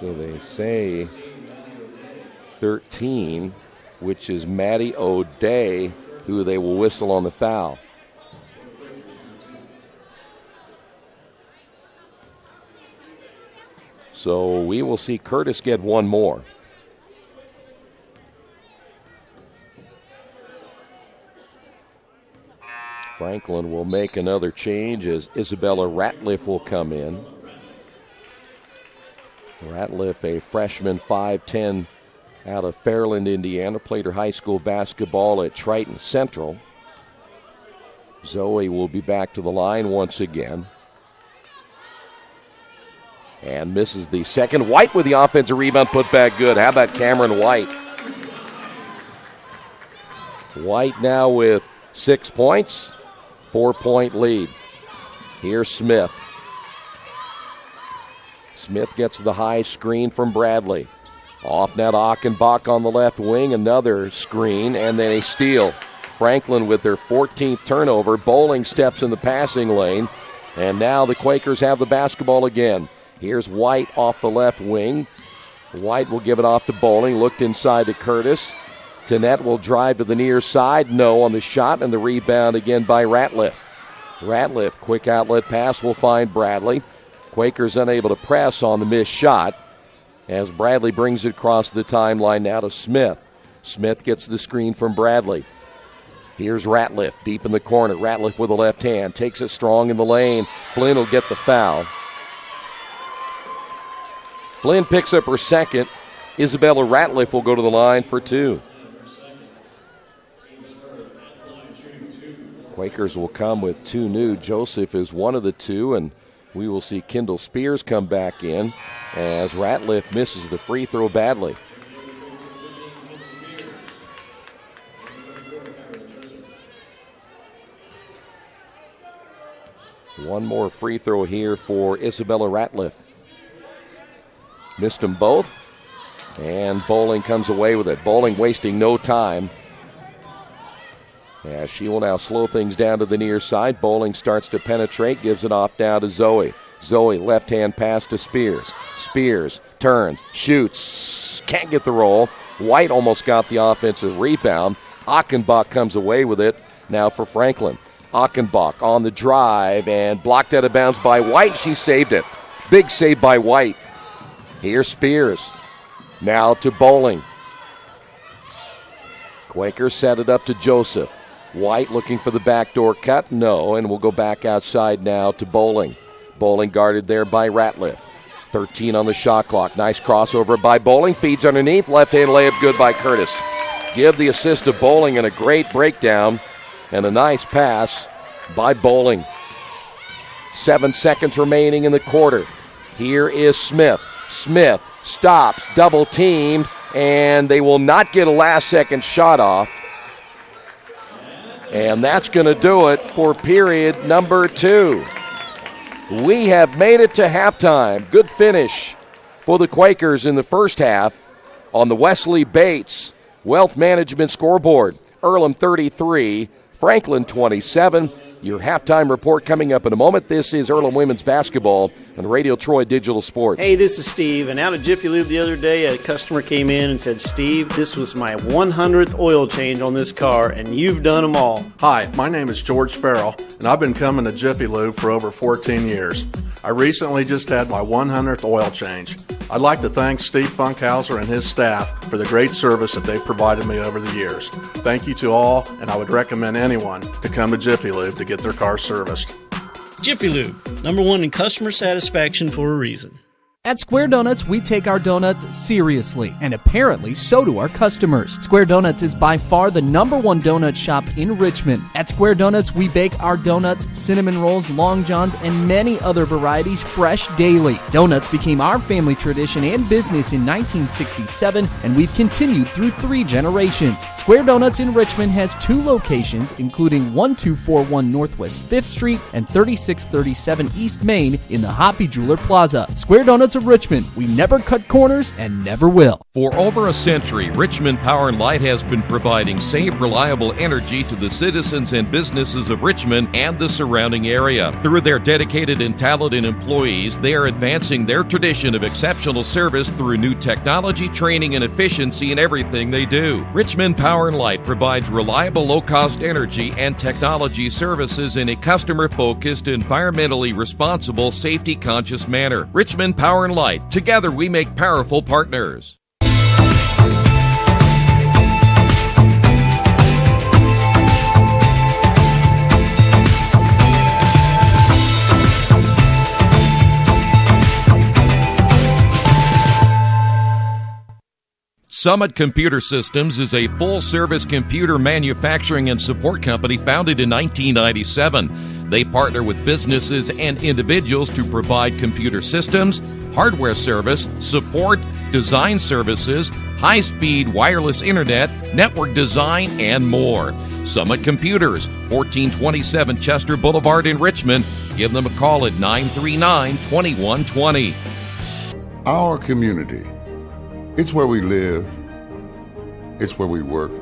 So they say 13, which is Maddie O'Day, who they will whistle on the foul. So we will see Curtis get one more. Franklin will make another change as Isabella Ratliff will come in. Ratliff, a freshman, 5'10", out of Fairland, Indiana, played her high school basketball at Triton Central. Zoe will be back to the line once again. And misses the second. White with the offensive rebound, put back good. How about Cameron White? White now with 6 points, 4-point lead. Here's Smith. Smith gets the high screen from Bradley. Off now to Achenbach on the left wing. Another screen and then a steal. Franklin with their 14th turnover. Bowling steps in the passing lane. And now the Quakers have the basketball again. Here's White off the left wing. White will give it off to Bowling. Looked inside to Curtis. Tanette will drive to the near side. No on the shot, and the rebound again by Ratliff. Ratliff, quick outlet pass will find Bradley. Quakers unable to press on the missed shot. as Bradley brings it across the timeline now to Smith. Smith gets the screen from Bradley. Here's Ratliff deep in the corner. Ratliff with a left hand. Takes it strong in the lane. Flynn will get the foul. Flynn picks up her second. Isabella Ratliff will go to the line for 2. Quakers will come with 2 new. Joseph is one of the 2, and we will see Kendall Spears come back in as Ratliff misses the free throw badly. One more free throw here for Isabella Ratliff. Missed them both, and Bowling comes away with it. Bowling wasting no time, as she will now slow things down to the near side. Bowling starts to penetrate, gives it off down to Zoe. Zoe, left-hand pass to Spears. Spears turns, shoots, can't get the roll. White almost got the offensive rebound. Achenbach comes away with it now for Franklin. Achenbach on the drive and blocked out of bounds by White. She saved it. Big save by White. Here's Spears. Now to Bowling. Quakers set it up to Joseph. White looking for the backdoor cut. No, and we'll go back outside now to Bowling. Bowling guarded there by Ratliff. 13 on the shot clock. Nice crossover by Bowling. Feeds underneath. Left-hand layup good by Curtis. Give the assist to Bowling and a great breakdown and a nice pass by Bowling. 7 seconds remaining in the quarter. Here is Smith. Smith stops, double teamed, and they will not get a last-second shot off. And that's going to do it for period number 2. We have made it to halftime. Good finish for the Quakers in the first half on the Wesley Bates Wealth Management scoreboard. Earlham 33, Franklin 27. Your halftime report coming up in a moment. This is Earlham Women's Basketball on Radio Troy Digital Sports. Hey, this is Steve, and out at Jiffy Lube the other day, a customer came in and said, Steve, this was my 100th oil change on this car, and you've done them all. Hi, my name is George Farrell, and I've been coming to Jiffy Lube for over 14 years. I recently just had my 100th oil change. I'd like to thank Steve Funkhauser and his staff for the great service that they've provided me over the years. Thank you to all, and I would recommend anyone to come to Jiffy Lube to get their car serviced. Jiffy Lube, #1 in customer satisfaction for a reason. At Square Donuts, we take our donuts seriously, and apparently so do our customers. Square Donuts is by far the #1 donut shop in Richmond. At Square Donuts, we bake our donuts, cinnamon rolls, long johns, and many other varieties fresh daily. Donuts became our family tradition and business in 1967, and we've continued through 3 generations. Square Donuts in Richmond has 2 locations, including 1241 Northwest 5th Street and 3637 East Main in the Hoppy Jeweler Plaza. Square Donuts of Richmond. We never cut corners and never will. For over a century, Richmond Power and Light has been providing safe, reliable energy to the citizens and businesses of Richmond and the surrounding area. Through their dedicated and talented employees, they are advancing their tradition of exceptional service through new technology, training, and efficiency in everything they do. Richmond Power and Light provides reliable, low-cost energy and technology services in a customer-focused, environmentally responsible, safety-conscious manner. Richmond Power and Light. Together we make powerful partners. Summit Computer Systems is a full-service computer manufacturing and support company founded in 1997. They partner with businesses and individuals to provide computer systems, hardware service, support, design services, high-speed wireless internet, network design, and more. Summit Computers, 1427 Chester Boulevard in Richmond. Give them a call at 939-2120. Our community. It's where we live. It's where we work.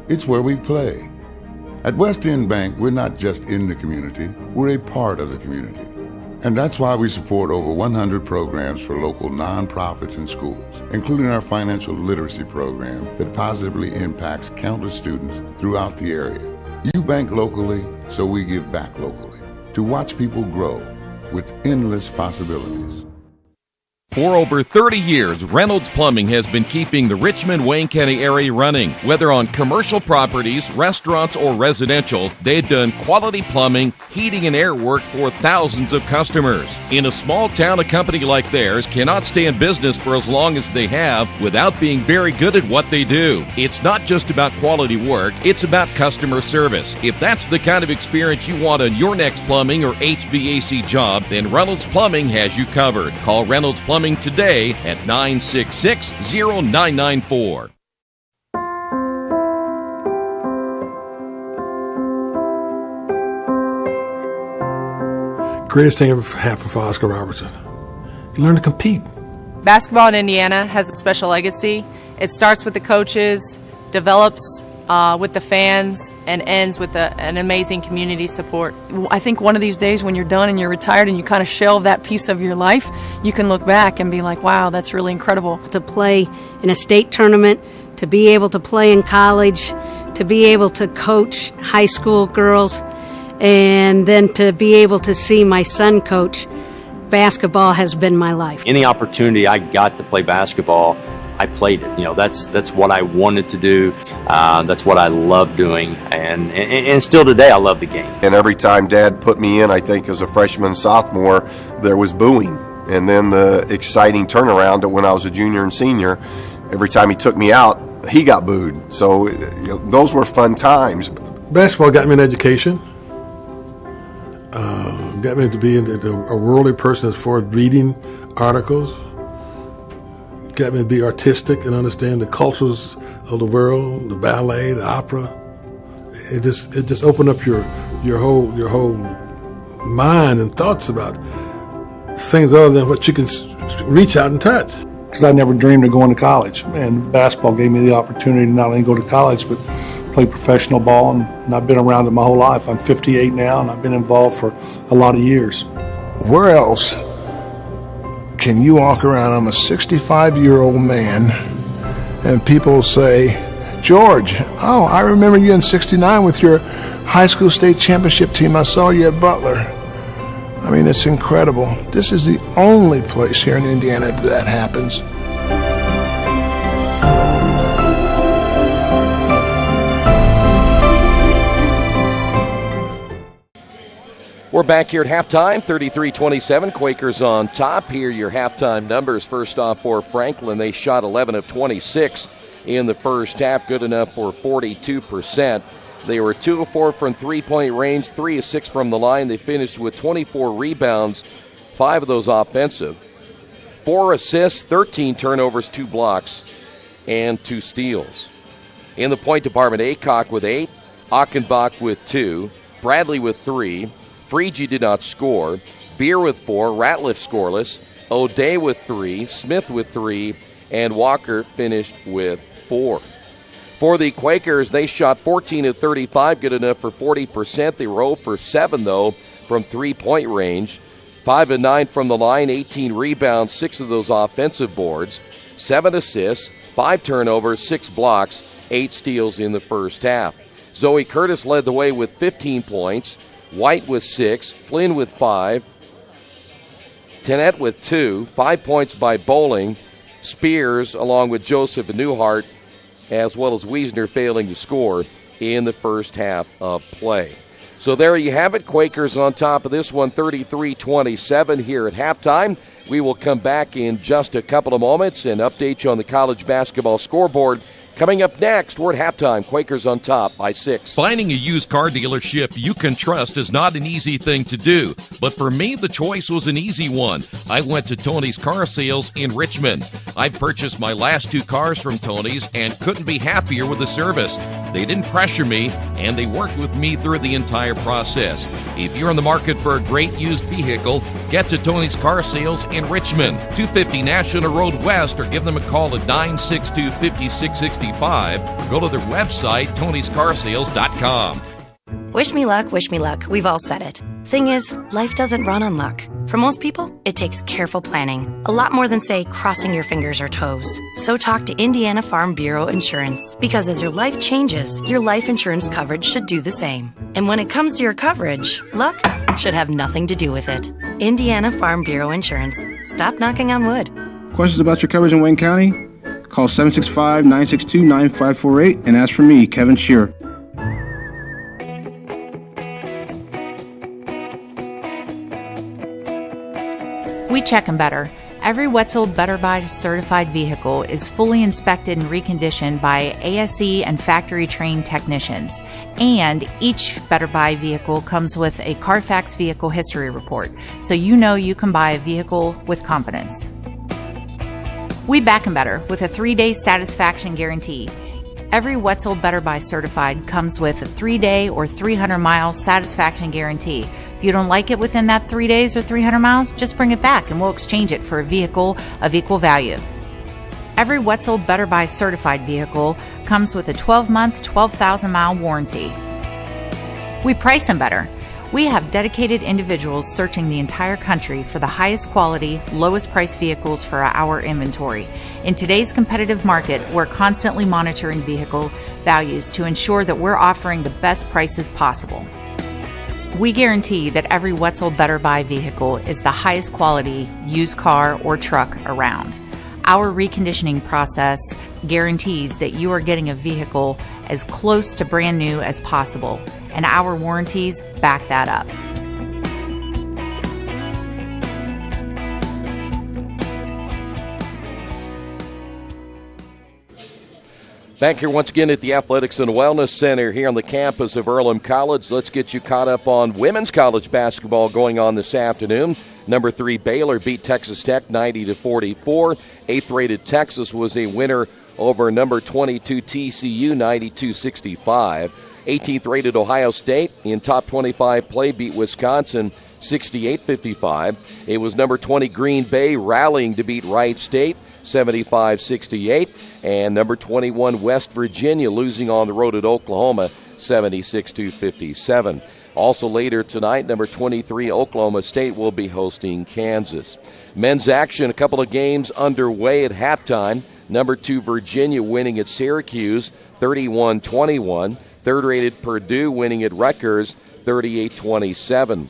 It's where we play. At West End Bank, we're not just in the community, we're a part of the community. And that's why we support over 100 programs for local nonprofits and schools, including our financial literacy program that positively impacts countless students throughout the area. You bank locally, so we give back locally to watch people grow with endless possibilities. For over 30 years, Reynolds Plumbing has been keeping the Richmond-Wayne County area running. Whether on commercial properties, restaurants, or residential, they've done quality plumbing, heating, and air work for thousands of customers. In a small town, a company like theirs cannot stay in business for as long as they have without being very good at what they do. It's not just about quality work, it's about customer service. If that's the kind of experience you want on your next plumbing or HVAC job, then Reynolds Plumbing has you covered. Call Reynolds Plumbing today at 966-0994. Greatest thing ever happened for Oscar Robertson. You learn to compete. Basketball in Indiana has a special legacy. It starts with the coaches, develops with the fans, and ends with an amazing community support. I think one of these days when you're done and you're retired and you kind of shelve that piece of your life, you can look back and be like, wow, that's really incredible. To play in a state tournament, to be able to play in college, to be able to coach high school girls, and then to be able to see my son coach, basketball has been my life. Any opportunity I got to play basketball, I played it. You know, that's what I wanted to do. That's what I love doing, and still today I love the game. And every time Dad put me in, I think as a freshman, sophomore, there was booing. And then the exciting turnaround when I was a junior and senior, every time he took me out, he got booed. So those were fun times. Basketball got me an education. Got me to be a worldly person as far as reading articles. Got me to be artistic and understand the cultures of the world, the ballet, the opera. It just opened up your whole mind and thoughts about things other than what you can reach out and touch. Because I never dreamed of going to college, and basketball gave me the opportunity to not only go to college but play professional ball, and I've been around it my whole life. I'm 58 now, and I've been involved for a lot of years. Where else can you walk around? I'm a 65-year-old man, and people say, George, oh, I remember you in '69 with your high school state championship team. I saw you at Butler. I mean, it's incredible. This is the only place here in Indiana that happens. We're back here at halftime, 33-27, Quakers on top. Here are your halftime numbers. First off for Franklin, they shot 11 of 26 in the first half, good enough for 42%. They were 2 of 4 from three-point range, 3 of 6 from the line. They finished with 24 rebounds, 5 of those offensive. 4 assists, 13 turnovers, 2 blocks, and 2 steals. In the point department, Aycock with 8, Achenbach with 2, Bradley with 3, Freege did not score, Beer with 4, Ratliff scoreless, O'Day with 3, Smith with 3, and Walker finished with 4. For the Quakers, they shot 14 of 35, good enough for 40%. They were 0 for 7, though, from three-point range. 5 of 9 from the line, 18 rebounds, 6 of those offensive boards, 7 assists, 5 turnovers, 6 blocks, 8 steals in the first half. Zoe Curtis led the way with 15 points, White with 6, Flynn with 5, Tennette with 2, 5 points by Bowling, Spears along with Joseph and Newhart, as well as Wiesner failing to score in the first half of play. So there you have it. Quakers on top of this one, 33-27 here at halftime. We will come back in just a couple of moments and update you on the college basketball scoreboard. Coming up next, we're at halftime. Quakers on top by 6. Finding a used car dealership you can trust is not an easy thing to do. But for me, the choice was an easy one. I went to Tony's Car Sales in Richmond. I purchased my last 2 cars from Tony's and couldn't be happier with the service. They didn't pressure me, and they worked with me through the entire process. If you're in the market for a great used vehicle, get to Tony's Car Sales in Richmond, 250 National Road West, or give them a call at 962-5660. Or go to their website, tonyscarsales.com. Wish me luck, wish me luck. We've all said it. Thing is, life doesn't run on luck. For most people, it takes careful planning. A lot more than, say, crossing your fingers or toes. So talk to Indiana Farm Bureau Insurance. Because as your life changes, your life insurance coverage should do the same. And when it comes to your coverage, luck should have nothing to do with it. Indiana Farm Bureau Insurance. Stop knocking on wood. Questions about your coverage in Wayne County? Call 765-962-9548 and ask for me, Kevin Shearer. We check them better. Every Wetzel Better Buy certified vehicle is fully inspected and reconditioned by ASE and factory-trained technicians. And each Better Buy vehicle comes with a Carfax vehicle history report, so you know you can buy a vehicle with confidence. We back them better with a 3-day satisfaction guarantee. Every Wetzel Better Buy certified comes with a 3-day or 300-mile satisfaction guarantee. If you don't like it within that 3 days or 300 miles, just bring it back and we'll exchange it for a vehicle of equal value. Every Wetzel Better Buy certified vehicle comes with a 12-month, 12,000-mile warranty. We price them better. We have dedicated individuals searching the entire country for the highest quality, lowest price vehicles for our inventory. In today's competitive market, we're constantly monitoring vehicle values to ensure that we're offering the best prices possible. We guarantee that every Wetzel Better Buy vehicle is the highest quality used car or truck around. Our reconditioning process guarantees that you are getting a vehicle as close to brand new as possible, and our warranties back that up. Back here once again at the Athletics and Wellness Center here on the campus of Earlham College. Let's get you caught up on women's college basketball going on this afternoon. Number 3 Baylor beat Texas Tech 90-44. 8th-rated Texas was a winner over number 22 TCU 92-65. 18th-rated Ohio State in top 25 play beat Wisconsin 68-55. It was number 20 Green Bay rallying to beat Wright State 75-68, and number 21 West Virginia losing on the road at Oklahoma 76-57. Also later tonight, number 23 Oklahoma State will be hosting Kansas. Men's action, a couple of games underway at halftime. Number 2 Virginia winning at Syracuse 31-21. 3rd-rated Purdue winning at Rutgers 38-27.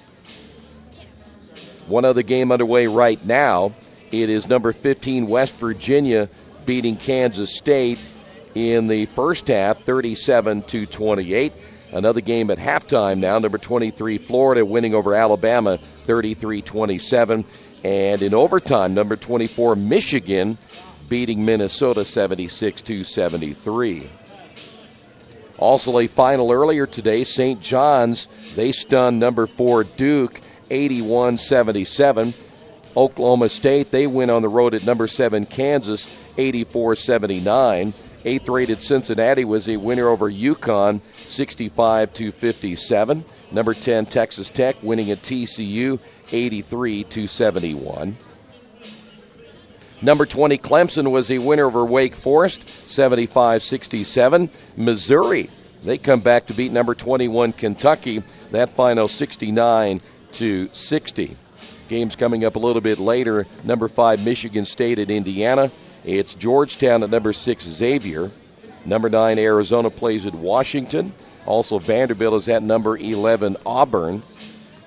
One other game underway right now. It is number 15 West Virginia beating Kansas State in the first half 37-28. Another game at halftime now. Number 23 Florida winning over Alabama 33-27. And in overtime, number 24 Michigan beating Minnesota 76-73. Also a final earlier today, St. John's, they stunned number 4 Duke 81-77. Oklahoma State, they win on the road at number 7 Kansas 84-79. 8th-rated Cincinnati was a winner over UConn 65-57. Number 10 Texas Tech winning at TCU 83-71. Number 20 Clemson was a winner over Wake Forest 75-67. Missouri, they come back to beat number 21 Kentucky, that final 69-60. Games coming up a little bit later. Number 5 Michigan State at Indiana. It's Georgetown at number 6 Xavier. Number 9 Arizona plays at Washington. Also Vanderbilt is at number 11 Auburn.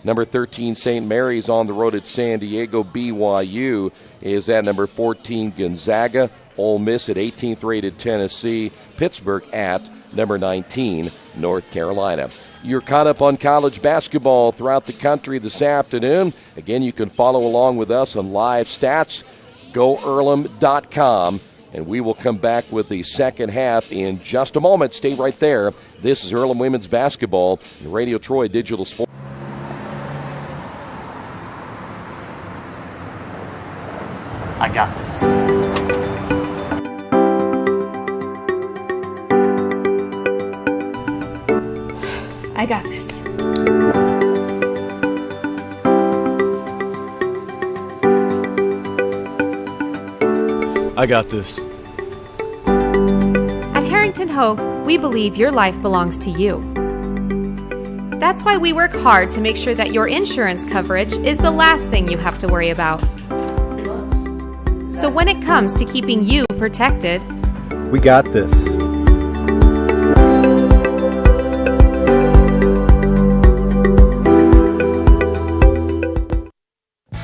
Number 13 St. Mary's on the road at San Diego. BYU is at number 14 Gonzaga. Ole Miss at 18th rated Tennessee. Pittsburgh at number 19 North Carolina. You're caught up on college basketball throughout the country this afternoon. Again, you can follow along with us on live stats. GoEarlham.com. And we will come back with the second half in just a moment. Stay right there. This is Earlham Women's Basketball and Radio Troy Digital Sports. I got this. I got this. I got this. At Harrington Hogue, we believe your life belongs to you. That's why we work hard to make sure that your insurance coverage is the last thing you have to worry about. So when it comes to keeping you protected, We got this.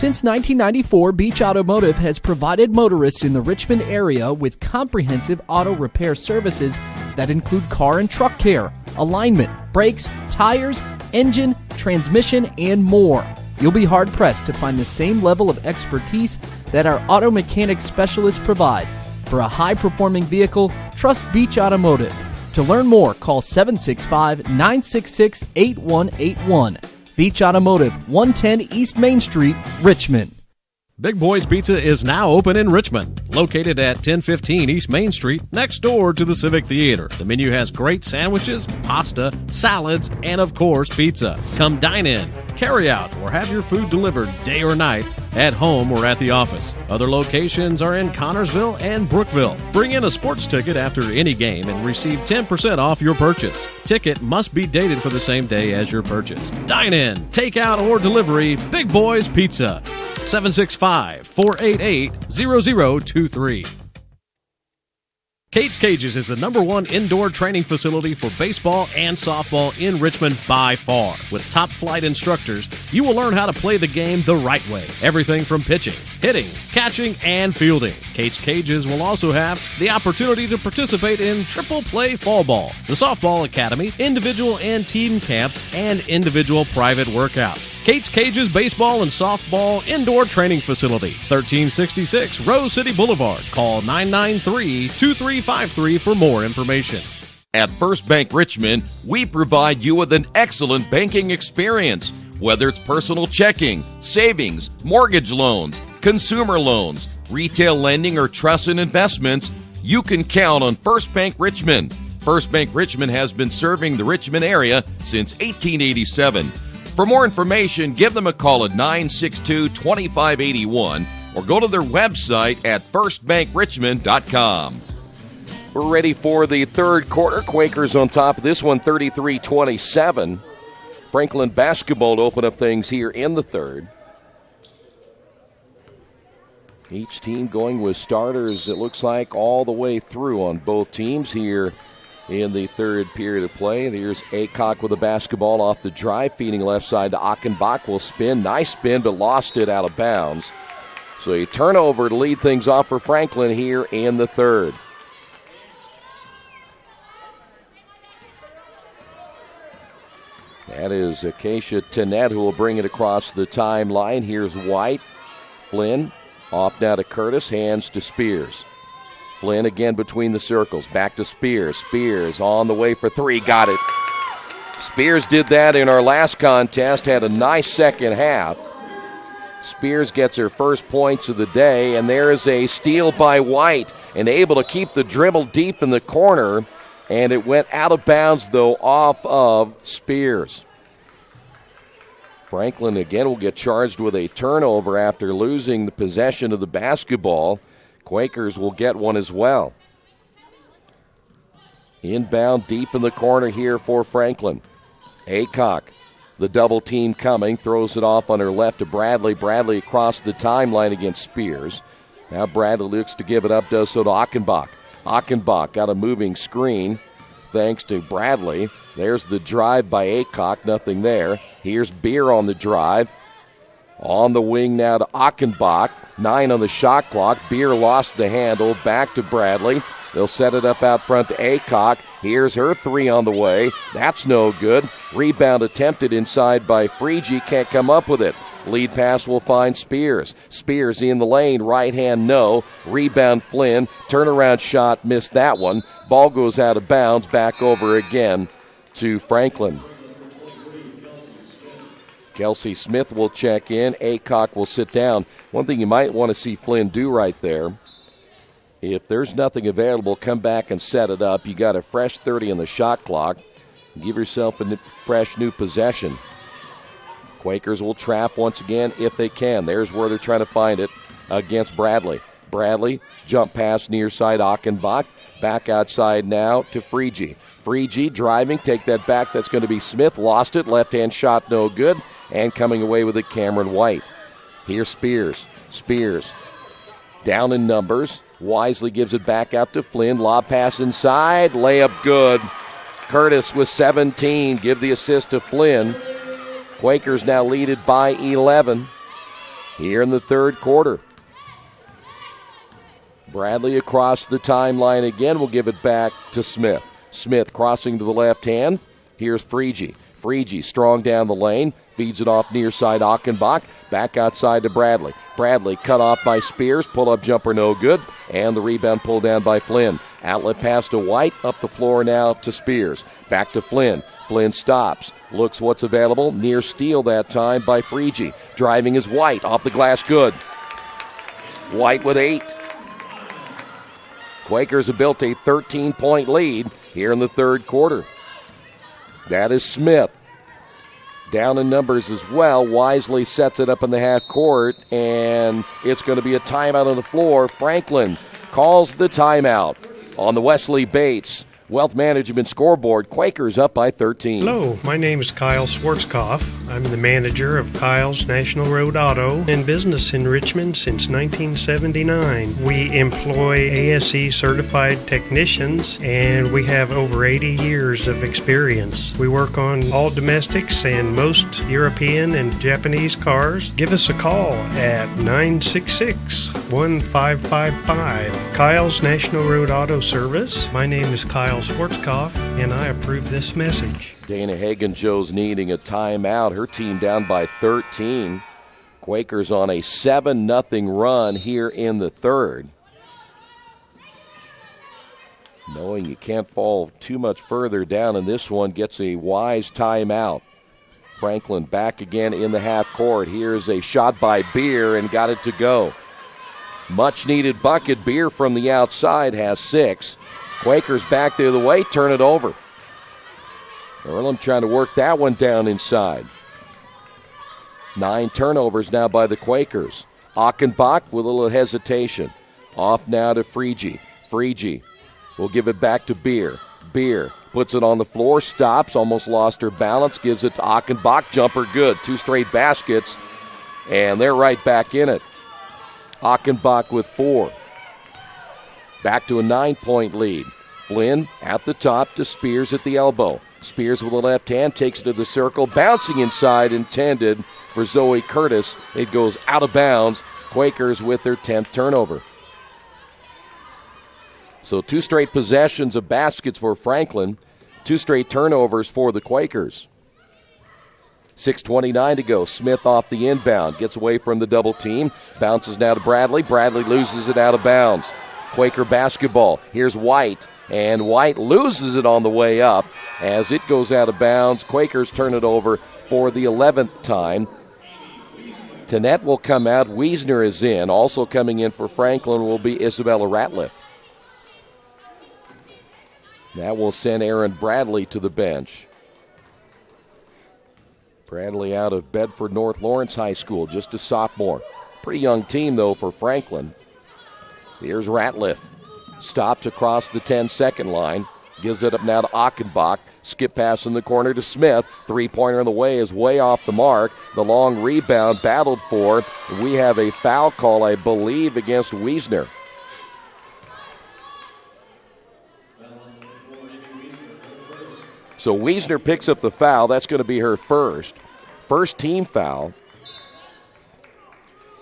Since 1994, Beach Automotive has provided motorists in the Richmond area with comprehensive auto repair services that include car and truck care, alignment, brakes, tires, engine, transmission, and more. You'll be hard-pressed to find the same level of expertise that our auto mechanic specialists provide. For a high-performing vehicle, trust Beach Automotive. To learn more, call 765-966-8181. Beach Automotive, 110 East Main Street, Richmond. Big Boys Pizza is now open in Richmond, located at 1015 East Main Street, next door to the Civic Theater. The menu has great sandwiches, pasta, salads, and of course, pizza. Come dine in, carry out, or have your food delivered day or night, at home or at the office. Other locations are in Connorsville and Brookville. Bring in a sports ticket after any game and receive 10% off your purchase. Ticket must be dated for the same day as your purchase. Dine in, take out, or delivery, Big Boys Pizza. 765-488-0023. Kate's Cages is the #1 indoor training facility for baseball and softball in Richmond by far. With top flight instructors, you will learn how to play the game the right way. Everything from pitching, hitting, catching, and fielding. Kate's Cages will also have the opportunity to participate in triple play fall ball, the softball academy, individual and team camps, and individual private workouts. Kate's Cages Baseball and Softball Indoor Training Facility, 1366 Rose City Boulevard. Call 993-2353 for more information. At First Bank Richmond, we provide you with an excellent banking experience. Whether it's personal checking, savings, mortgage loans, consumer loans, retail lending, or trust and investments, you can count on First Bank Richmond. First Bank Richmond has been serving the Richmond area since 1887. For more information, give them a call at 962-2581 or go to their website at firstbankrichmond.com. We're ready for the third quarter. Quakers on top of this one, 33-27. Franklin basketball to open up things here in the third. Each team going with starters, it looks like, all the way through on both teams here in the third period of play. Here's Aycock with the basketball off the drive, feeding left side to Achenbach. Will spin. Nice spin, but lost it out of bounds. So a turnover to lead things off for Franklin here in the third. That is Acacia Tennette who will bring it across the timeline. Here's White. Flynn off now to Curtis. Hands to Spears. Flynn again between the circles. Back to Spears. Spears on the way for three. Got it. Spears did that in our last contest. Had a nice second half. Spears gets her first points of the day. And there is a steal by White. And able to keep the dribble deep in the corner. And it went out of bounds, though, off of Spears. Franklin again will get charged with a turnover after losing the possession of the basketball. Quakers will get one as well. Inbound deep in the corner here for Franklin. Aycock, the double team coming, throws it off on her left to Bradley. Bradley across the timeline against Spears. Now Bradley looks to give it up, does so to Achenbach. Achenbach got a moving screen thanks to Bradley. There's the drive by Aycock, nothing there. Here's Beer on the drive. On the wing now to Achenbach. 9 on the shot clock. Beer lost the handle. Back to Bradley. They'll set it up out front to Aycock. Here's her three on the way. That's no good. Rebound attempted inside by Frege. Can't come up with it. Lead pass will find Spears. Spears in the lane. Right hand, no. Rebound Flynn. Turnaround shot, missed that one. Ball goes out of bounds. Back over again to Franklin. Kelsey Smith will check in. Aycock will sit down. One thing you might want to see Flynn do right there, if there's nothing available, come back and set it up. You got a fresh 30 on the shot clock. Give yourself a fresh new possession. Quakers will trap once again if they can. There's where they're trying to find it against Bradley. Bradley, jump pass near side Achenbach. Back outside now to Frege. Frege driving, take that back. That's going to be Smith. Lost it. Left-hand shot, no good. And coming away with it, Cameron White. Here's Spears. Spears down in numbers. Wisely gives it back out to Flynn. Lob pass inside. Layup good. Curtis with 17. Give the assist to Flynn. Quakers now lead it by 11. here in the third quarter. Bradley across the timeline again. Will give it back to Smith. Smith crossing to the left hand. Here's Friege. Friege strong down the lane. Feeds it off near side Achenbach. Back outside to Bradley. Bradley cut off by Spears. Pull-up jumper no good. And the rebound pulled down by Flynn. Outlet pass to White. Up the floor now to Spears. Back to Flynn. Flynn stops. Looks what's available. Near steal that time by Friege. Driving is White. Off the glass good. White with 8. Quakers have built a 13-point lead here in the third quarter. That is Smith. Down in numbers as well. Wisely sets it up in the half court, and it's going to be a timeout on the floor. Franklin calls the timeout on the Wesley Bates Wealth Management scoreboard. Quakers up by 13. Hello, my name is Kyle Schwarzkopf. I'm the manager of Kyle's National Road Auto, in business in Richmond since 1979. We employ ASE certified technicians, and we have over 80 years of experience. We work on all domestics and most European and Japanese cars. Give us a call at 966-1555. Kyle's National Road Auto Service. My name is Kyle Schwarzkopf, and I approve this message. Dana Hagen-Joe's needing a timeout. Her team down by 13. Quakers on a 7-0 run here in the third. Knowing you can't fall too much further down in this one, gets a wise timeout. Franklin back again in the half court. Here's a shot by Beer and got it to go. Much needed bucket. Beer from the outside has 6. Quakers back the other way, turn it over. Earlham trying to work that one down inside. 9 turnovers now by the Quakers. Achenbach with a little hesitation. Off now to Friege. Friege will give it back to Beer. Beer puts it on the floor, stops, almost lost her balance, gives it to Achenbach. Jumper good. 2 straight baskets, and they're right back in it. Achenbach with 4. Back to a 9-point lead. Flynn at the top to Spears at the elbow. Spears with the left hand takes it to the circle. Bouncing inside, intended for Zoe Curtis. It goes out of bounds. Quakers with their 10th turnover. So 2 straight possessions of baskets for Franklin. 2 straight turnovers for the Quakers. 6:29 to go. Smith off the inbound. Gets away from the double team. Bounces now to Bradley. Bradley loses it out of bounds. Quaker basketball. Here's White. And White loses it on the way up as it goes out of bounds. Quakers turn it over for the 11th time. Tannett will come out. Wiesner is in. Also coming in for Franklin will be Isabella Ratliff. That will send Aaron Bradley to the bench. Bradley out of Bedford North Lawrence High School, just a sophomore. Pretty young team, though, for Franklin. Here's Ratliff. Stops across the 10-second line. Gives it up now to Achenbach. Skip pass in the corner to Smith. Three-pointer on the way is way off the mark. The long rebound battled for. We have a foul call, I believe, against Wiesner. So Wiesner picks up the foul. That's going to be her first team foul.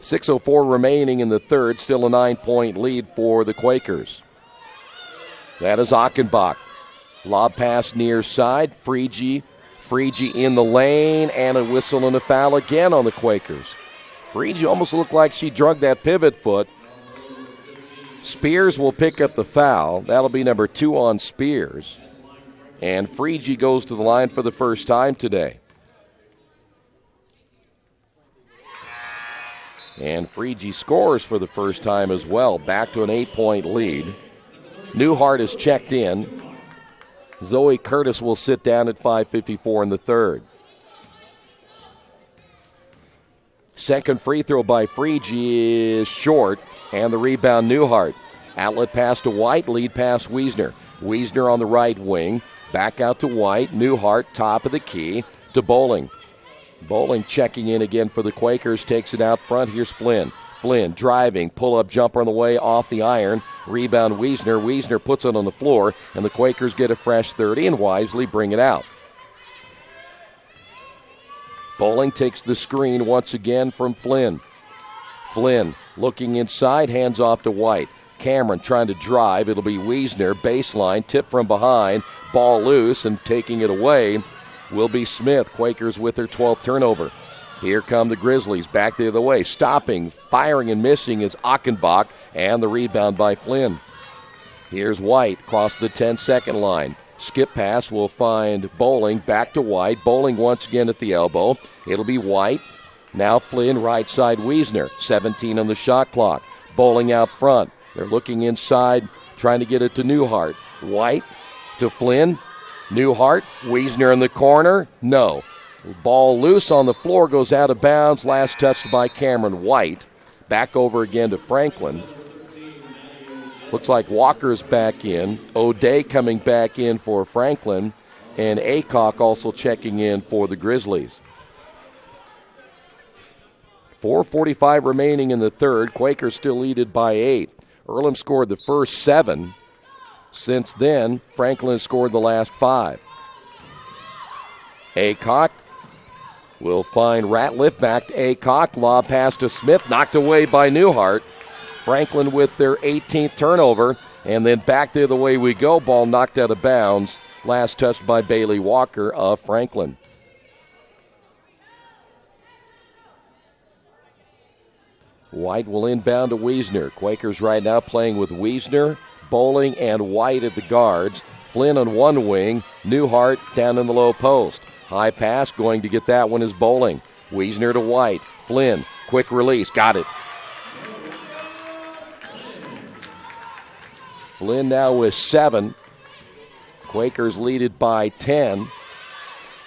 6:04 remaining in the third. Still a 9-point lead for the Quakers. That is Achenbach. Lob pass near side. Friege in the lane, and a whistle and a foul again on the Quakers. Friege almost looked like she drug that pivot foot. Spears will pick up the foul. That'll be number 2 on Spears. And Friege goes to the line for the first time today. And Friege scores for the first time as well. Back to an 8-point lead. Newhart is checked in. Zoe Curtis will sit down at 5:54 in the third. Second free throw by Friege is short, and the rebound Newhart. Outlet pass to White, lead pass Wiesner. Wiesner on the right wing. Back out to White. Newhart, top of the key, to Bowling. Bowling checking in again for the Quakers, takes it out front. Here's Flynn. Flynn driving, pull-up jumper on the way off the iron. Rebound Wiesner. Wiesner puts it on the floor, and the Quakers get a fresh 30 and wisely bring it out. Bowling takes the screen once again from Flynn. Flynn looking inside, hands off to White. Cameron trying to drive. It'll be Wiesner, baseline, tip from behind, ball loose, and taking it away will be Smith. Quakers with their 12th turnover. Here come the Grizzlies back the other way. Stopping, firing, and missing is Achenbach, and the rebound by Flynn. Here's White across the 10-second line. Skip pass will find Bowling, back to White. Bowling once again at the elbow. It'll be White. Now Flynn, right side Wiesner. 17 on the shot clock. Bowling out front. They're looking inside, trying to get it to Newhart. White to Flynn. Newhart, Wiesner in the corner. No. Ball loose on the floor, goes out of bounds. Last touched by Cameron White. Back over again to Franklin. Looks like Walker's back in. O'Day coming back in for Franklin. And Aycock also checking in for the Grizzlies. 4:45 remaining in the third. Quakers still leaded by 8. Earlham scored the first 7. Since then, Franklin has scored the last 5. Aycock will find Ratliff, back to Aycock. Lob pass to Smith, knocked away by Newhart. Franklin with their 18th turnover, and then back the other way we go. Ball knocked out of bounds. Last touched by Bailey Walker of Franklin. White will inbound to Wiesner. Quakers right now playing with Wiesner, Bowling, and White at the guards. Flynn on one wing, Newhart down in the low post. High pass, going to get that one is Bowling. Wiesner to White. Flynn, quick release, got it. Flynn now with 7. Quakers lead it by 10.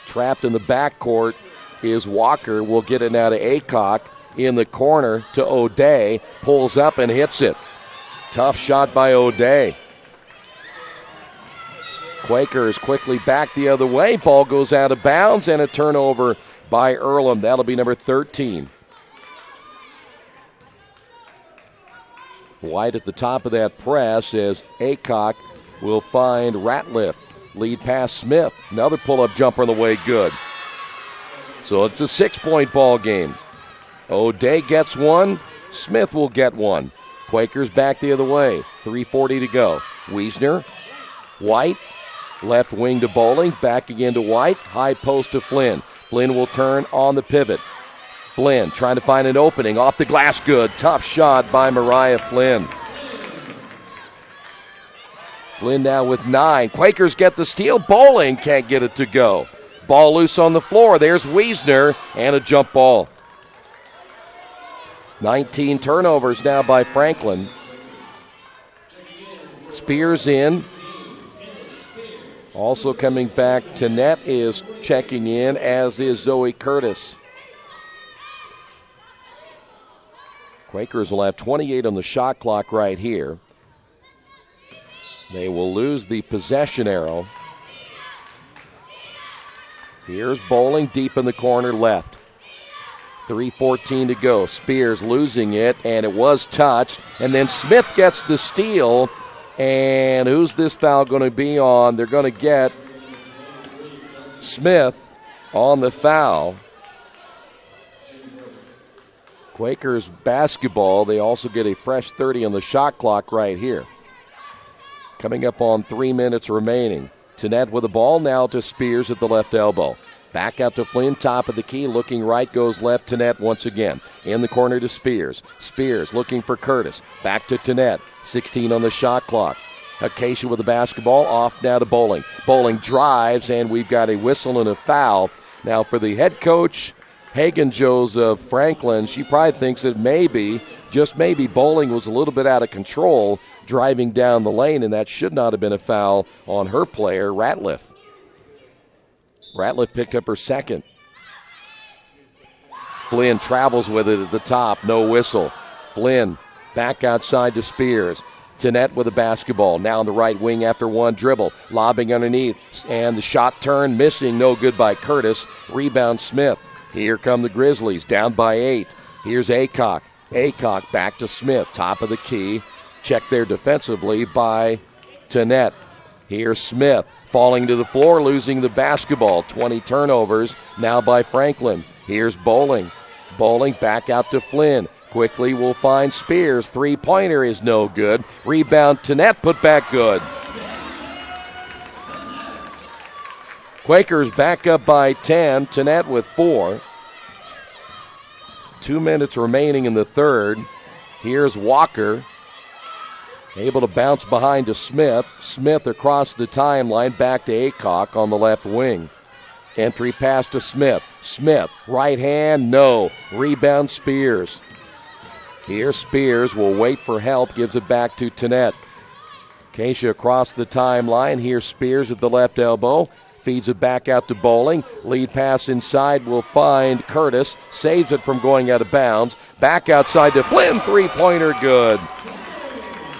Trapped in the backcourt is Walker. Will get it now to Aycock. In the corner to O'Day. Pulls up and hits it. Tough shot by O'Day. Quakers quickly back the other way. Ball goes out of bounds and a turnover by Earlham. That'll be number 13. White at the top of that press as Aycock will find Ratliff. Lead pass Smith. Another pull-up jumper on the way, good. So it's a 6-point ball game. O'Day gets one. Smith will get one. Quakers back the other way. 3:40 to go. Wiesner. White. Left wing to Bowling. Back again to White. High post to Flynn. Flynn will turn on the pivot. Flynn trying to find an opening. Off the glass, good. Tough shot by Mariah Flynn. Flynn now with 9. Quakers get the steal. Bowling can't get it to go. Ball loose on the floor. There's Wiesner and a jump ball. 19 turnovers now by Franklin. Spears in. Also coming back to net is checking in, as is Zoe Curtis. Quakers will have 28 on the shot clock right here. They will lose the possession arrow. Here's Bowling deep in the corner left. 3:14 to go. Spears losing it, and it was touched. And then Smith gets the steal. And who's this foul going to be on? They're going to get Smith on the foul. Quakers basketball, they also get a fresh 30 on the shot clock right here. Coming up on 3 minutes remaining. Tennette with the ball, now to Spears at the left elbow. Back out to Flynn, top of the key, looking right, goes left, Tennette once again. In the corner to Spears. Spears looking for Curtis. Back to Tennette, 16 on the shot clock. Acacia with the basketball, off now to Bowling. Bowling drives, and we've got a whistle and a foul. Now for the head coach, Hagen Joes of Franklin, she probably thinks that maybe, just maybe, Bowling was a little bit out of control driving down the lane, and that should not have been a foul on her player, Ratliff. Ratliff picked up her second. Flynn travels with it at the top, no whistle. Flynn back outside to Spears. Tennette with the basketball, now on the right wing after one dribble. Lobbing underneath, and the shot turn missing, no good by Curtis. Rebound Smith. Here come the Grizzlies, down by 8. Here's Aycock. Aycock back to Smith, top of the key. Checked there defensively by Tennette. Here's Smith. Falling to the floor, losing the basketball. 20 turnovers now by Franklin. Here's Bowling. Bowling back out to Flynn. Quickly will find Spears. Three-pointer is no good. Rebound to net, put back good. Quakers back up by 10. Tannett with 4. 2 minutes remaining in the third. Here's Walker. Able to bounce behind to Smith. Smith across the timeline, back to Aycock on the left wing. Entry pass to Smith. Smith, right hand, no. Rebound Spears. Here Spears will wait for help, gives it back to Tannett. Keisha across the timeline. Here's Spears at the left elbow. Feeds it back out to Bowling. Lead pass inside will find Curtis. Saves it from going out of bounds. Back outside to Flynn. Three-pointer good.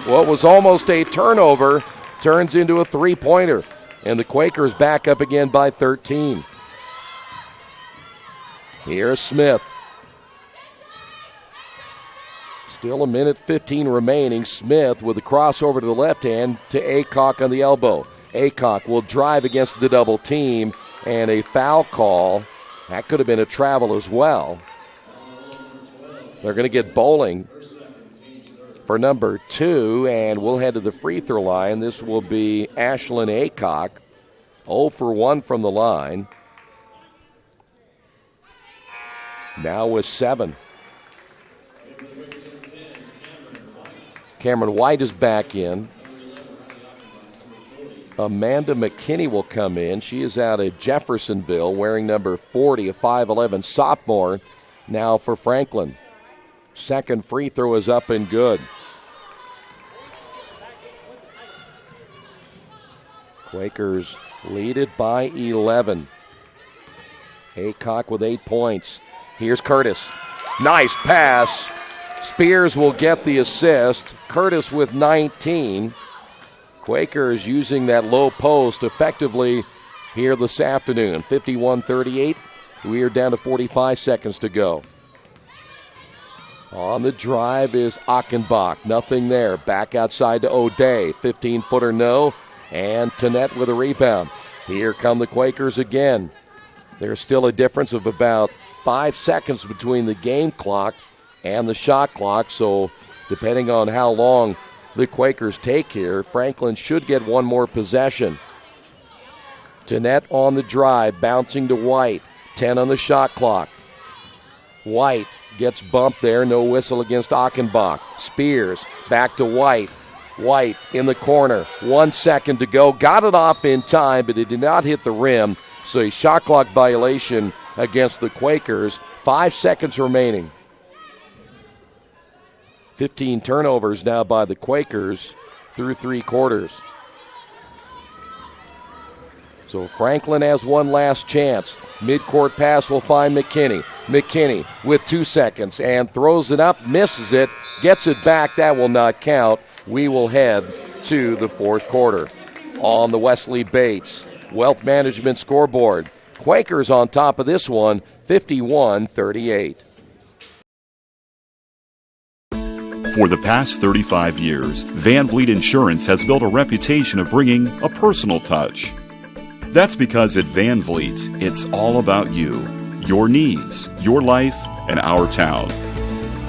What was almost a turnover turns into a three-pointer. And the Quakers back up again by 13. Here's Smith. Still a minute 15 remaining. Smith with a crossover to the left hand to Aycock on the elbow. Aycock will drive against the double team, and a foul call. That could have been a travel as well. They're going to get Bowling for number 2, and we'll head to the free throw line. This will be Ashlyn Aycock, 0 for 1 from the line. Now with 7. Cameron White is back in. Amanda McKinney will come in. She is out of Jeffersonville wearing number 40, a 5'11 sophomore, now for Franklin. Second free throw is up and good. Quakers lead it by 11. Aycock with 8 points. Here's Curtis. Nice pass. Spears will get the assist. Curtis with 19. Quakers using that low post effectively here this afternoon. 51-38. We are down to 45 seconds to go. On the drive is Achenbach. Nothing there. Back outside to O'Day. 15-footer no. And Tannett with a rebound. Here come the Quakers again. There's still a difference of about 5 seconds between the game clock and the shot clock. So depending on how long the Quakers take here, Franklin should get one more possession. Tannett on the drive, bouncing to White. 10 on the shot clock. White gets bumped there, no whistle against Achenbach. Spears back to White. White in the corner, 1 second to go. Got it off in time, but it did not hit the rim. So a shot clock violation against the Quakers. 5 seconds remaining. 15 turnovers now by the Quakers through 3 quarters. So Franklin has one last chance. Midcourt pass will find McKinney. McKinney with 2 seconds and throws it up, misses it, gets it back. That will not count. We will head to the fourth quarter. On the Wesley Bates Wealth Management scoreboard, Quakers on top of this one, 51-38. For the past 35 years, Van Vliet Insurance has built a reputation of bringing a personal touch. That's because at Van Vliet, it's all about you, your needs, your life, and our town.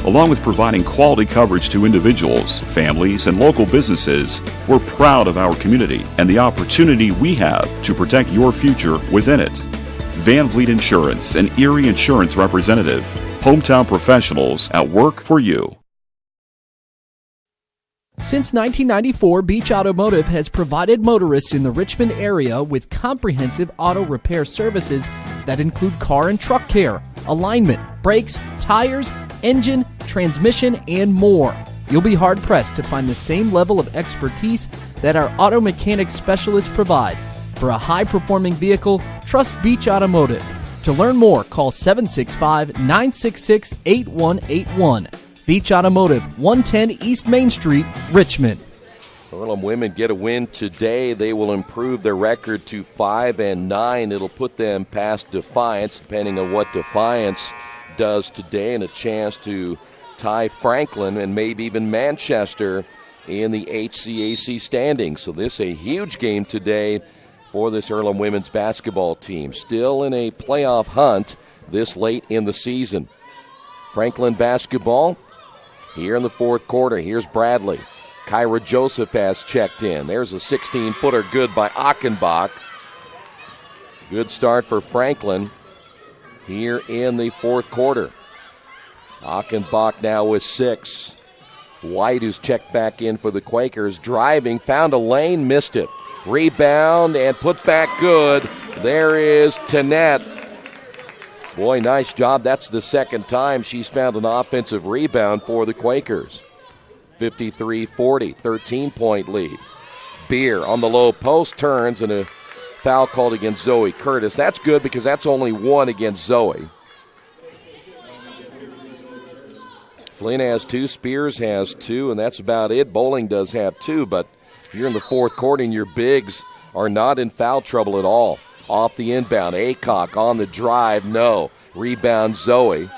Along with providing quality coverage to individuals, families, and local businesses, we're proud of our community and the opportunity we have to protect your future within it. Van Vliet Insurance, an Erie Insurance representative. Hometown professionals at work for you. Since 1994, Beach Automotive has provided motorists in the Richmond area with comprehensive auto repair services that include car and truck care, alignment, brakes, tires, engine, transmission, and more. You'll be hard-pressed to find the same level of expertise that our auto mechanic specialists provide. For a high-performing vehicle, trust Beach Automotive. To learn more, call 765-966-8181. Beach Automotive, 110 East Main Street, Richmond. Earlham women get a win today. They will improve their record to 5-9. It'll put them past Defiance, depending on what Defiance does today, and a chance to tie Franklin and maybe even Manchester in the HCAC standings. So this is a huge game today for this Earlham women's basketball team. Still in a playoff hunt this late in the season. Franklin basketball here in the fourth quarter. Here's Bradley. Kyra Joseph has checked in. There's a 16-footer good by Achenbach. Good start for Franklin here in the fourth quarter. Achenbach now with 6. White, who's checked back in for the Quakers, driving, found a lane, missed it. Rebound and put back good. There is Tanette. Boy, nice job. That's the second time she's found an offensive rebound for the Quakers. 53-40, 13-point lead. Beer on the low post, turns, and a foul called against Zoe Curtis. That's good because that's only one against Zoe. Flynn has 2, Spears has 2, and that's about it. Bowling does have 2, but you're in the fourth quarter and your bigs are not in foul trouble at all. Off the inbound, Aycock on the drive, no. Rebound Zoe.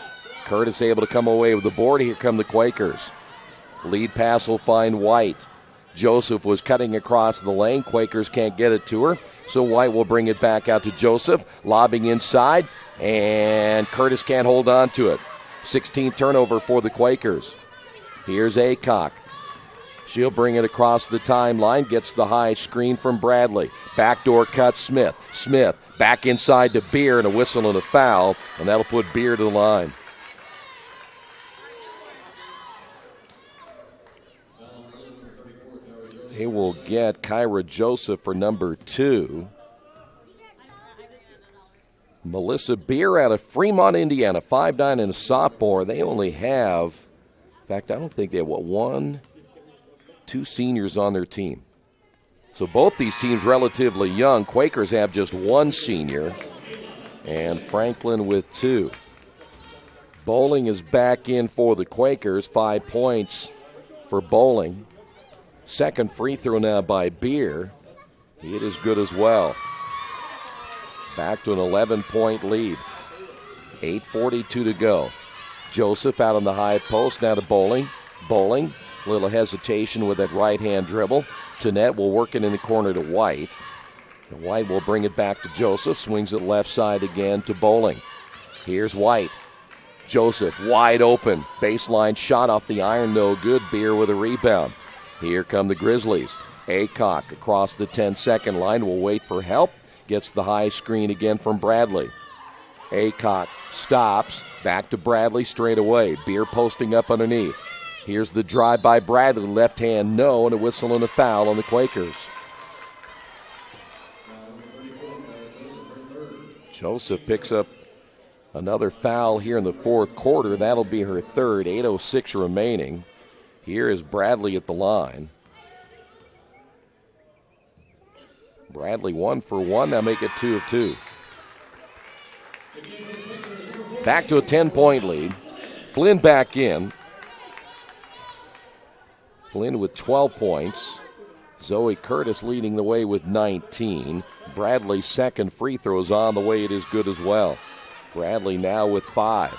Curtis able to come away with the board. Here come the Quakers. Lead pass will find White. Joseph was cutting across the lane. Quakers can't get it to her, so White will bring it back out to Joseph. Lobbing inside, and Curtis can't hold on to it. 16 turnover for the Quakers. Here's Aycock. She'll bring it across the timeline, gets the high screen from Bradley. Backdoor cut Smith. Smith back inside to Beer, and a whistle and a foul, and that'll put Beer to the line. They will get Kyra Joseph for number 2. Melissa Beer out of Fremont, Indiana, 5'9" and a sophomore. They only have, in fact, I don't think they have, 1, 2 seniors on their team. So both these teams relatively young. Quakers have just 1 senior, and Franklin with 2. Bowling is back in for the Quakers, 5 points for Bowling. Second free throw now by Beer. It is good as well. Back to an 11-point lead. 8:42 to go. Joseph out on the high post, now to Bowling. Bowling, a little hesitation with that right-hand dribble. Tanette will work it in the corner to White. And White will bring it back to Joseph. Swings it left side again to Bowling. Here's White. Joseph wide open. Baseline shot off the iron, no good. Beer with a rebound. Here come the Grizzlies. Aycock across the 10-second line will wait for help. Gets the high screen again from Bradley. Aycock stops. Back to Bradley straight away. Beer posting up underneath. Here's the drive by Bradley. Left hand no, and a whistle and a foul on the Quakers. Joseph picks up another foul here in the fourth quarter. That'll be her third. 8:06 remaining. Here is Bradley at the line. Bradley 1 for 1. Now make it 2 of 2. Back to a 10-point lead. Flynn back in. Flynn with 12 points. Zoe Curtis leading the way with 19. Bradley's second free throws on the way. It is good as well. Bradley now with 5.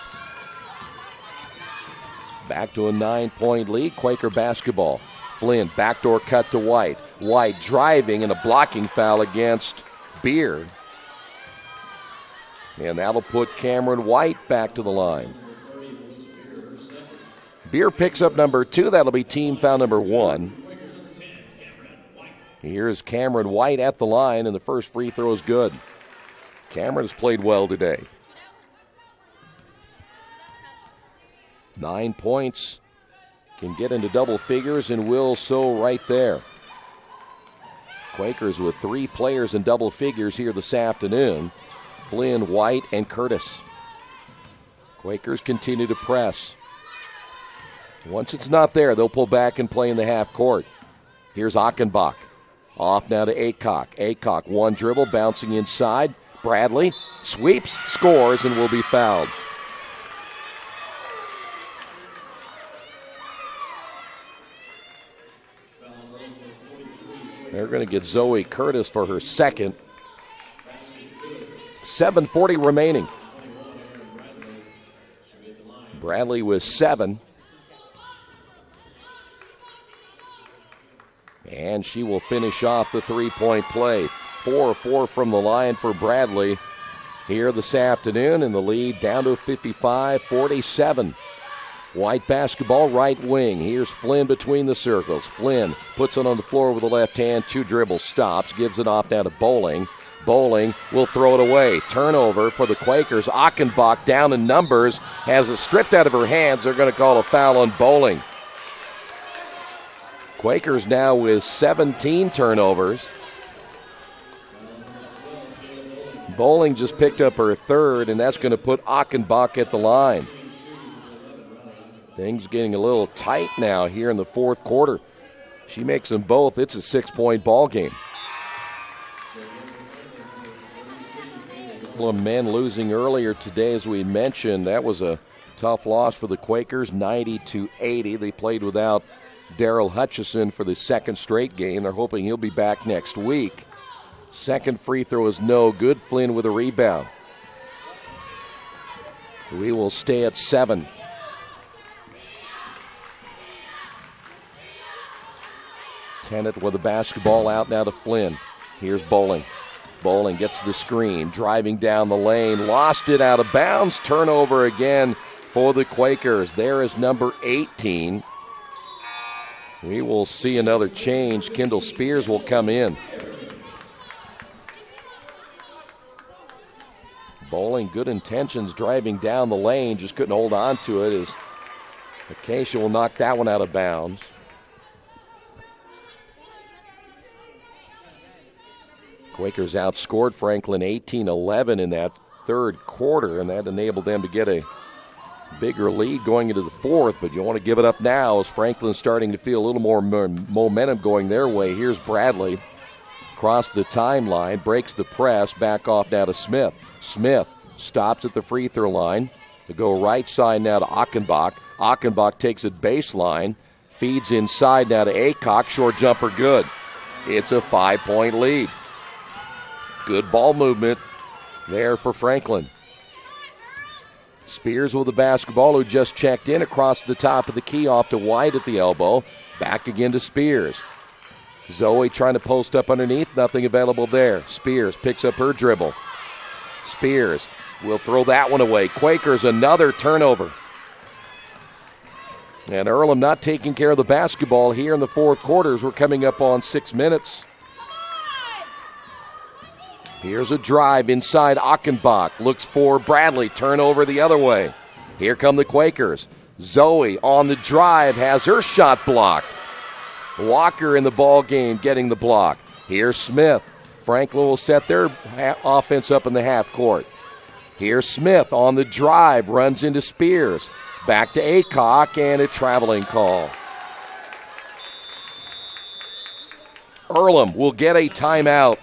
Back to a 9-point lead. Quaker basketball. Flynn, backdoor cut to White. White driving and a blocking foul against Beer. And that'll put Cameron White back to the line. Beer picks up number 2. That'll be team foul number 1. Here's Cameron White at the line, and the first free throw is good. Cameron has played well today. 9 points. Can get into double figures and will so right there. Quakers with 3 players in double figures here this afternoon. Flynn, White, and Curtis. Quakers continue to press. Once it's not there, they'll pull back and play in the half court. Here's Achenbach. Off now to Aycock. Aycock, one dribble, bouncing inside. Bradley sweeps, scores, and will be fouled. They're going to get Zoe Curtis for her second. 7:40 remaining. Bradley with 7. And she will finish off the three-point play. 4 of 4 from the line for Bradley. here this afternoon, and the lead down to 55-47. White basketball, right wing. Here's Flynn between the circles. Flynn puts it on the floor with the left hand. 2 dribbles, stops, gives it off now to Bowling. Bowling will throw it away. Turnover for the Quakers. Achenbach down in numbers. Has it stripped out of her hands. They're going to call a foul on Bowling. Quakers now with 17 turnovers. Bowling just picked up her third, and that's going to put Achenbach at the line. Things getting a little tight now here in the fourth quarter. She makes them both. It's a 6-point ball game. Well, men losing earlier today, as we mentioned. That was a tough loss for the Quakers, 90-80. They played without Daryl Hutchison for the second straight game. They're hoping he'll be back next week. Second free throw is no good. Flynn with a rebound. We will stay at 7. Tennant with the basketball out now to Flynn. Here's Bowling. Bowling gets the screen, driving down the lane, lost it out of bounds. Turnover again for the Quakers. There is number 18. We will see another change. Kendall Spears will come in. Bowling, good intentions, driving down the lane, just couldn't hold on to it as Acacia will knock that one out of bounds. Quakers outscored Franklin 18-11 in that third quarter, and that enabled them to get a bigger lead going into the fourth, but you want to give it up now as Franklin's starting to feel a little more momentum going their way. Here's Bradley across the timeline, breaks the press, back off now to Smith. Smith stops at the free throw line to go right side now to Achenbach. Achenbach takes it baseline, feeds inside now to Aycock, short jumper good. It's a 5-point lead. Good ball movement there for Franklin. Spears with the basketball, who just checked in across the top of the key off to White at the elbow. Back again to Spears. Zoe trying to post up underneath, nothing available there. Spears picks up her dribble. Spears will throw that one away. Quakers another turnover. And Earlham not taking care of the basketball here in the fourth quarter as we're coming up on 6 minutes. Here's a drive inside Achenbach. Looks for Bradley. Turnover the other way. Here come the Quakers. Zoe on the drive has her shot blocked. Walker in the ball game getting the block. Here's Smith. Franklin will set their offense up in the half court. Here's Smith on the drive. Runs into Spears. Back to Aycock and a traveling call. Earlham will get a timeout.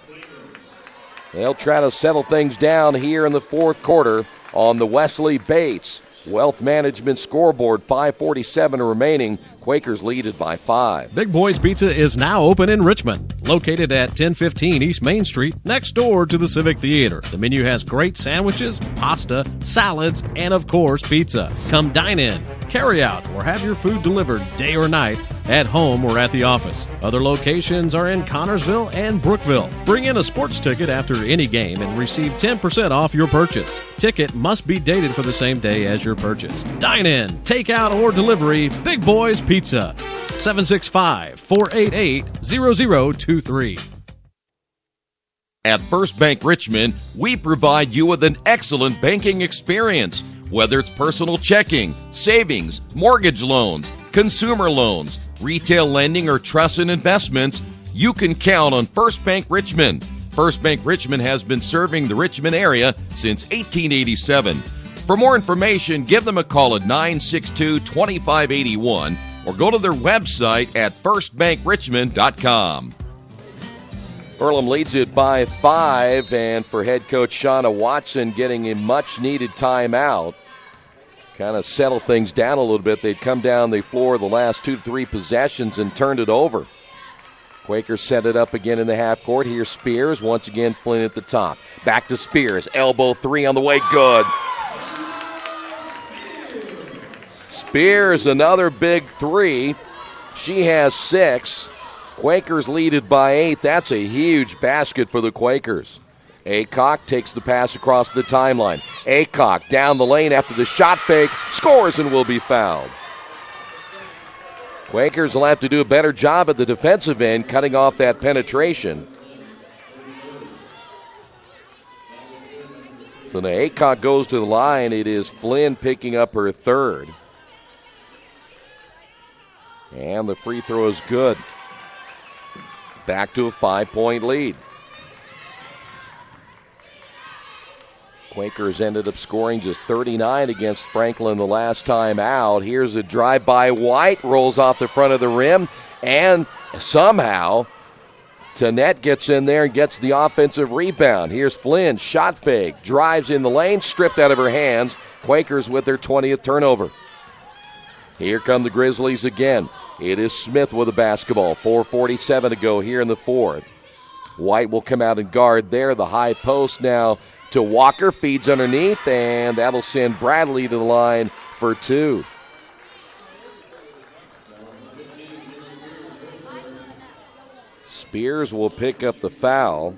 They'll try to settle things down here in the fourth quarter on the Wesley Bates Wealth Management scoreboard. 5:47 remaining. Quakers lead it by 5. Big Boys Pizza is now open in Richmond, located at 1015 East Main Street, next door to the Civic Theater. The menu has great sandwiches, pasta, salads, and of course, pizza. Come dine in, carry out, or have your food delivered day or night, at home or at the office. Other locations are in Connorsville and Brookville. Bring in a sports ticket after any game and receive 10% off your purchase. Ticket must be dated for the same day as your purchase. Dine in, take out, or delivery. Big Boys Pizza. 765-488-0023. At First Bank Richmond, we provide you with an excellent banking experience. Whether it's personal checking, savings, mortgage loans, consumer loans, retail lending, or trust and investments, you can count on First Bank Richmond. First Bank Richmond has been serving the Richmond area since 1887. For more information, give them a call at 962-2581 or go to their website at firstbankrichmond.com. Earlham leads it by 5, and for head coach Shauna Watson getting a much-needed timeout. Kind of settle things down a little bit. They'd come down the floor the last 2 to 3 possessions and turned it over. Quakers set it up again in the half court. Here's Spears. Once again, Flynn at the top. Back to Spears. Elbow 3 on the way. Good. Spears, another big 3. She has 6. Quakers lead it by 8. That's a huge basket for the Quakers. Aycock takes the pass across the timeline. Aycock down the lane after the shot fake, scores and will be fouled. Quakers will have to do a better job at the defensive end, cutting off that penetration. So now Aycock goes to the line. It is Flynn picking up her third. And the free throw is good. Back to a 5-point lead. Quakers ended up scoring just 39 against Franklin the last time out. Here's a drive by White, rolls off the front of the rim, and somehow Tanette gets in there and gets the offensive rebound. Here's Flynn, shot fake, drives in the lane, stripped out of her hands. Quakers with their 20th turnover. Here come the Grizzlies again. It is Smith with the basketball. 4:47 to go here in the fourth. White will come out and guard there. The high post now to Walker, feeds underneath, and that'll send Bradley to the line for two. Spears will pick up the foul.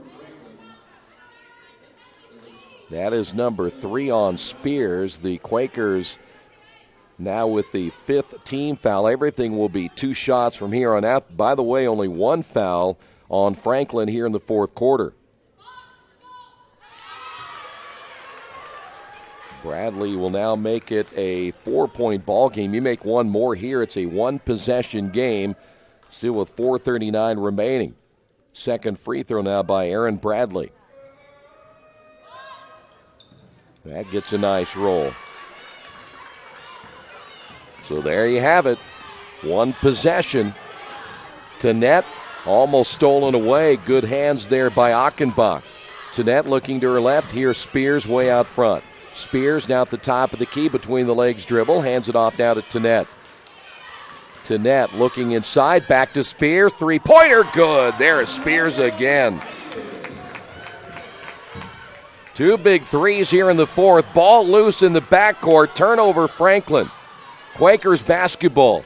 That is number 3 on Spears. The Quakers now with the 5th team foul. Everything will be 2 shots from here on out. By the way, only 1 foul on Franklin here in the fourth quarter. Bradley will now make it a 4-point ball game. You make one more here, it's a 1-possession game, still with 4:39 remaining. Second free throw now by Aaron Bradley. That gets a nice roll. So there you have it. 1 possession. Tanette almost stolen away. Good hands there by Achenbach. Tanette looking to her left. Here's Spears way out front. Spears now at the top of the key between the legs dribble. Hands it off now to Tanette. Tanette looking inside. Back to Spears. 3-pointer good. There is Spears again. 2 big threes here in the fourth. Ball loose in the backcourt. Turnover Franklin. Quakers basketball.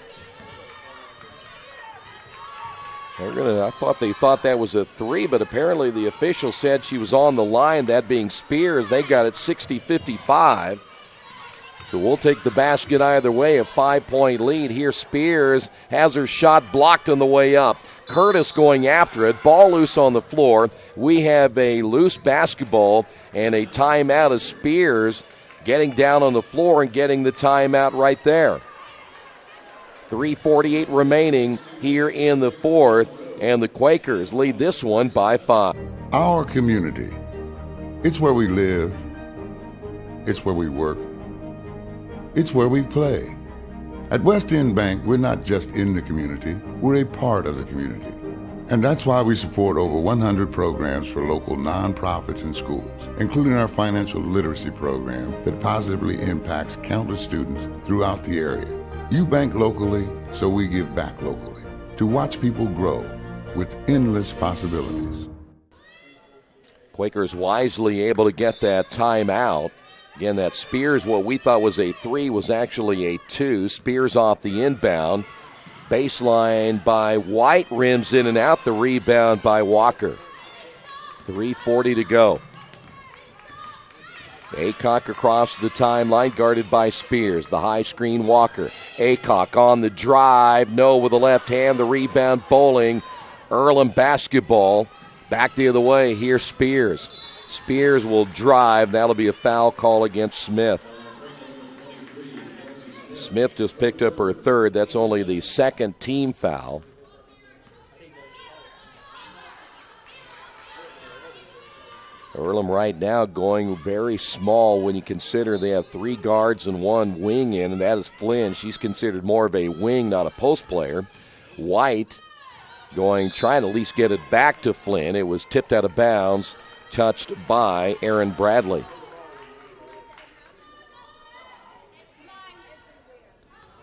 I thought they thought that was a 3, but apparently the official said she was on the line, that being Spears. They got it 60-55. So we'll take the basket either way, a 5-point lead. Here Spears has her shot blocked on the way up. Curtis going after it, ball loose on the floor. We have a loose basketball and a timeout of Spears getting down on the floor and getting the timeout right there. 3:48 remaining here in the fourth, and the Quakers lead this one by 5. Our community. It's where we live. It's where we work. It's where we play. At West End Bank, we're not just in the community, we're a part of the community. And that's why we support over 100 programs for local nonprofits and schools, including our financial literacy program that positively impacts countless students throughout the area. You bank locally, so we give back locally to watch people grow with endless possibilities. Quakers wisely able to get that timeout. Again, that Spears, what we thought was a 3, was actually a 2. Spears off the inbound. Baseline by White, rims in and out. The rebound by Walker. 3:40 to go. Aycock across the timeline, guarded by Spears. The high screen, Walker. Aycock on the drive. No with the left hand. The rebound, Bowling. Earlham basketball. Back the other way. Here's Spears. Spears will drive. That'll be a foul call against Smith. Smith just picked up her third. That's only the second team foul. Earlham right now going very small when you consider they have 3 guards and 1 wing in, and that is Flynn. She's considered more of a wing, not a post player. White trying to at least get it back to Flynn. It was tipped out of bounds, touched by Aaron Bradley.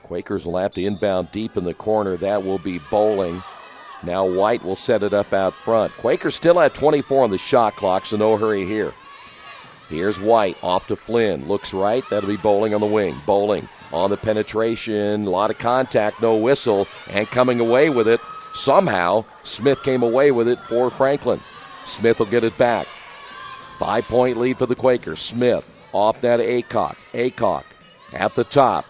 Quakers will have to inbound deep in the corner. That will be Bowling. Now White will set it up out front. Quakers still at 24 on the shot clock, so no hurry here. Here's White off to Flynn. Looks right. That'll be Bowling on the wing. Bowling on the penetration. A lot of contact, no whistle, and coming away with it. Somehow, Smith came away with it for Franklin. Smith will get it back. 5-point lead for the Quakers. Smith off now to Aycock. Aycock at the top.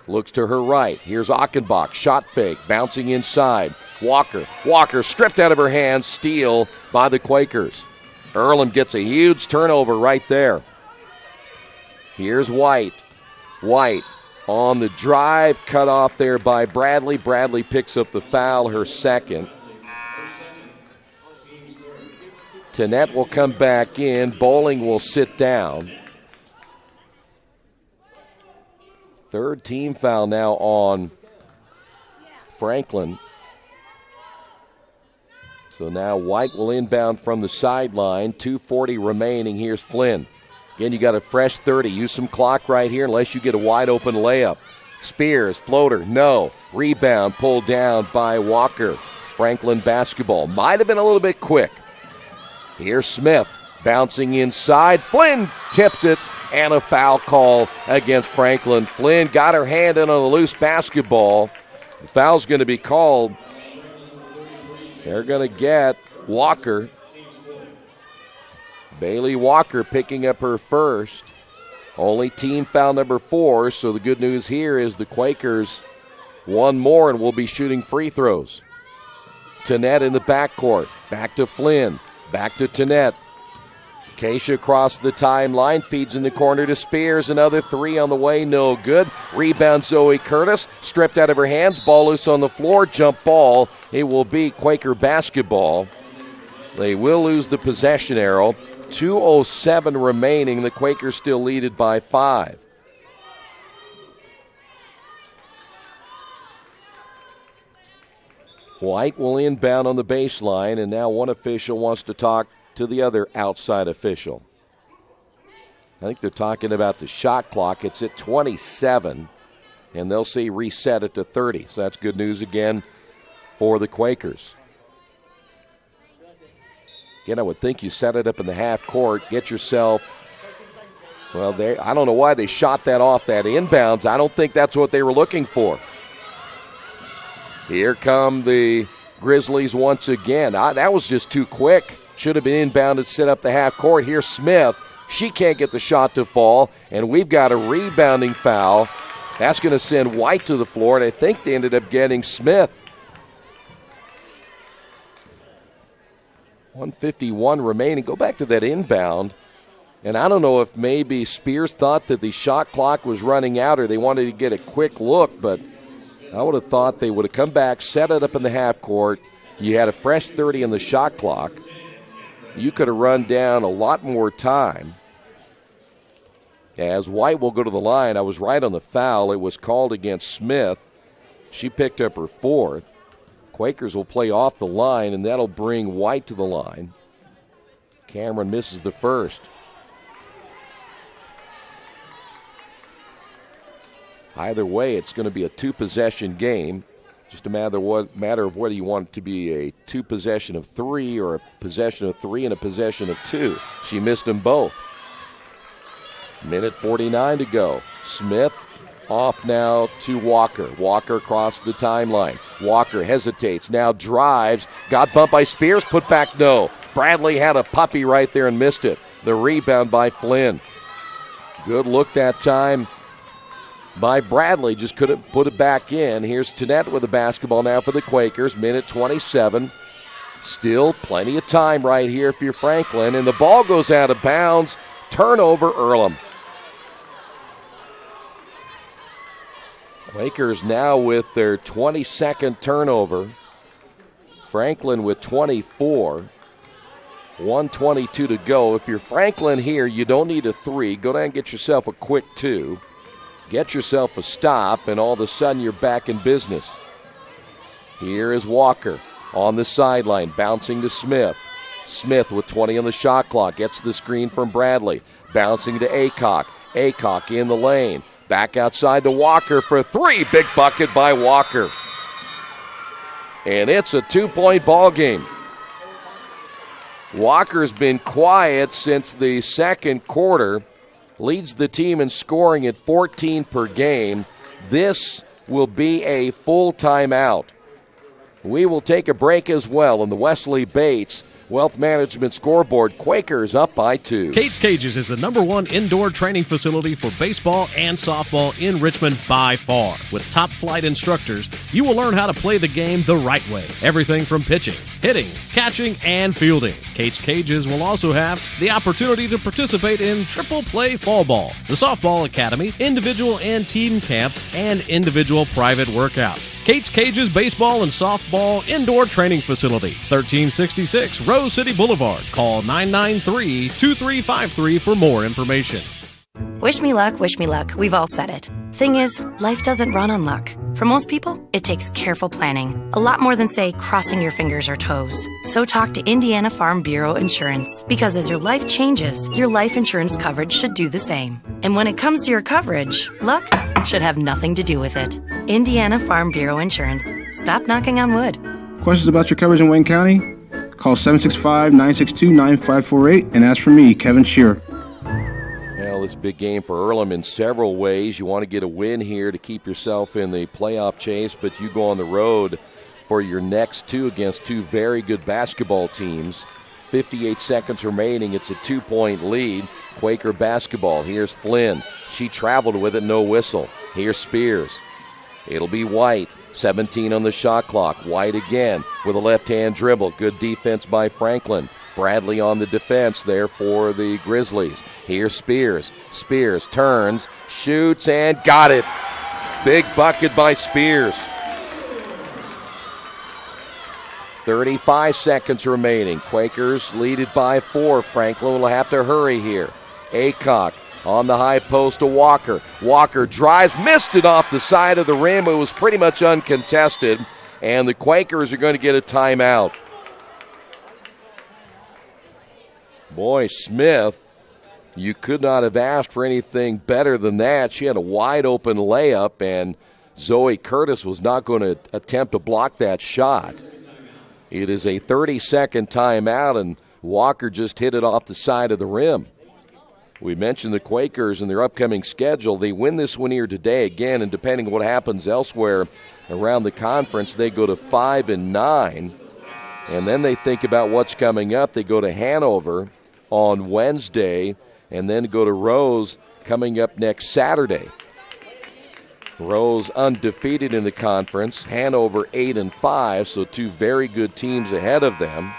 Looks to her right. Here's Achenbach. Shot fake. Bouncing inside. Walker. Walker stripped out of her hands. Steal by the Quakers. Earlham gets a huge turnover right there. Here's White. White on the drive. Cut off there by Bradley. Bradley picks up the foul, her second. Tanette will come back in. Bowling will sit down. Third team foul now on Franklin. So now White will inbound from the sideline. 2:40 remaining. Here's Flynn. Again, you got a fresh 30. Use some clock right here unless you get a wide open layup. Spears, floater, no. Rebound pulled down by Walker. Franklin basketball. Might have been a little bit quick. Here's Smith bouncing inside. Flynn tips it. And a foul call against Franklin. Flynn got her hand in on a loose basketball. The foul's going to be called. They're going to get Walker. Bailey Walker picking up her first. Only team foul number 4, so the good news here is the Quakers one more and will be shooting free throws. Tanette in the backcourt. Back to Flynn. Back to Tanette. Keisha across the timeline, feeds in the corner to Spears. Another 3 on the way, no good. Rebound Zoe Curtis, stripped out of her hands. Ball loose on the floor, jump ball. It will be Quaker basketball. They will lose the possession arrow. 2:07 remaining. The Quakers still leaded by 5. White will inbound on the baseline, and now one official wants to talk to the other outside official. I think they're talking about the shot clock. It's at 27, and they'll say reset it to 30. So that's good news again for the Quakers. Again, I would think you set it up in the half court, get yourself, well, I don't know why they shot that off that inbounds. I don't think that's what they were looking for. Here come the Grizzlies once again. That was just too quick. Should have been inbounded, set up the half court. Here's Smith. She can't get the shot to fall, and we've got a rebounding foul. That's going to send White to the floor, and I think they ended up getting Smith. 1:51 remaining. Go back to that inbound. And I don't know if maybe Spears thought that the shot clock was running out or they wanted to get a quick look, but I would have thought they would have come back, set it up in the half court. You had a fresh 30 in the shot clock. You could have run down a lot more time. As White will go to the line, I was right on the foul. It was called against Smith. She picked up her 4th. Quakers will play off the line, and that'll bring White to the line. Cameron misses the first. Either way, it's going to be a 2-possession game. Just a matter of whether you want it to be a 2-possession of 3 or a possession of 3 and a possession of 2. She missed them both. Minute 49 to go. Smith off now to Walker. Walker across the timeline. Walker hesitates, now drives. Got bumped by Spears, put back no. Bradley had a puppy right there and missed it. The rebound by Flynn. Good look that time by Bradley, just couldn't put it back in. Here's Tanette with the basketball now for the Quakers. Minute 27. Still plenty of time right here for Franklin, and the ball goes out of bounds. Turnover, Earlham. Quakers now with their 22nd turnover. Franklin with 24. 1:22 to go. If you're Franklin here, you don't need a 3. Go down and get yourself a quick 2. Get yourself a stop, and all of a sudden you're back in business. Here is Walker on the sideline, bouncing to Smith. Smith with 20 on the shot clock, gets the screen from Bradley. Bouncing to Aycock. Aycock in the lane. Back outside to Walker for 3. Big bucket by Walker. And it's a 2-point ball game. Walker's been quiet since the second quarter. Leads the team in scoring at 14 per game. This will be a full timeout. We will take a break as well, and the Wesley Bates Wealth Management scoreboard, Quakers up by 2. Kate's Cages is the #1 indoor training facility for baseball and softball in Richmond by far. With top flight instructors, you will learn how to play the game the right way. Everything from pitching, hitting, catching, and fielding. Kate's Cages will also have the opportunity to participate in triple play fall ball, the softball academy, individual and team camps, and individual private workouts. Kate's Cages Baseball and Softball Indoor Training Facility, 1366 Rose City Boulevard. Call 993-2353 for more information. Wish me luck, we've all said it. Thing is, life doesn't run on luck. For most people, it takes careful planning. A lot more than, say, crossing your fingers or toes. So talk to Indiana Farm Bureau Insurance. Because as your life changes, your life insurance coverage should do the same. And when it comes to your coverage, luck should have nothing to do with it. Indiana Farm Bureau Insurance. Stop knocking on wood. Questions about your coverage in Wayne County? Call 765-962-9548 and ask for me, Kevin Shearer. Well, it's a big game for Earlham in several ways. You want to get a win here to keep yourself in the playoff chase, but you go on the road for your next 2 against 2 very good basketball teams. 58 seconds remaining. It's a 2-point lead. Quaker basketball. Here's Flynn. She traveled with it, no whistle. Here's Spears. It'll be White. 17 on the shot clock. White again with a left-hand dribble. Good defense by Franklin. Bradley on the defense there for the Grizzlies. Here's Spears. Spears turns, shoots, and got it. Big bucket by Spears. 35 seconds remaining. Quakers lead it by 4. Franklin will have to hurry here. Aycock on the high post to Walker. Walker drives, missed it off the side of the rim. It was pretty much uncontested, and the Quakers are going to get a timeout. Boy, Smith, you could not have asked for anything better than that. She had a wide-open layup, and Zoe Curtis was not going to attempt to block that shot. It is a 30-second timeout, and Walker just hit it off the side of the rim. We mentioned the Quakers and their upcoming schedule. They win this one here today again, and depending on what happens elsewhere around the conference, they go to 5-9. And then they think about what's coming up. They go to Hanover on Wednesday, and then go to Rose coming up next Saturday. Rose undefeated in the conference. Hanover 8-5, so 2 very good teams ahead of them.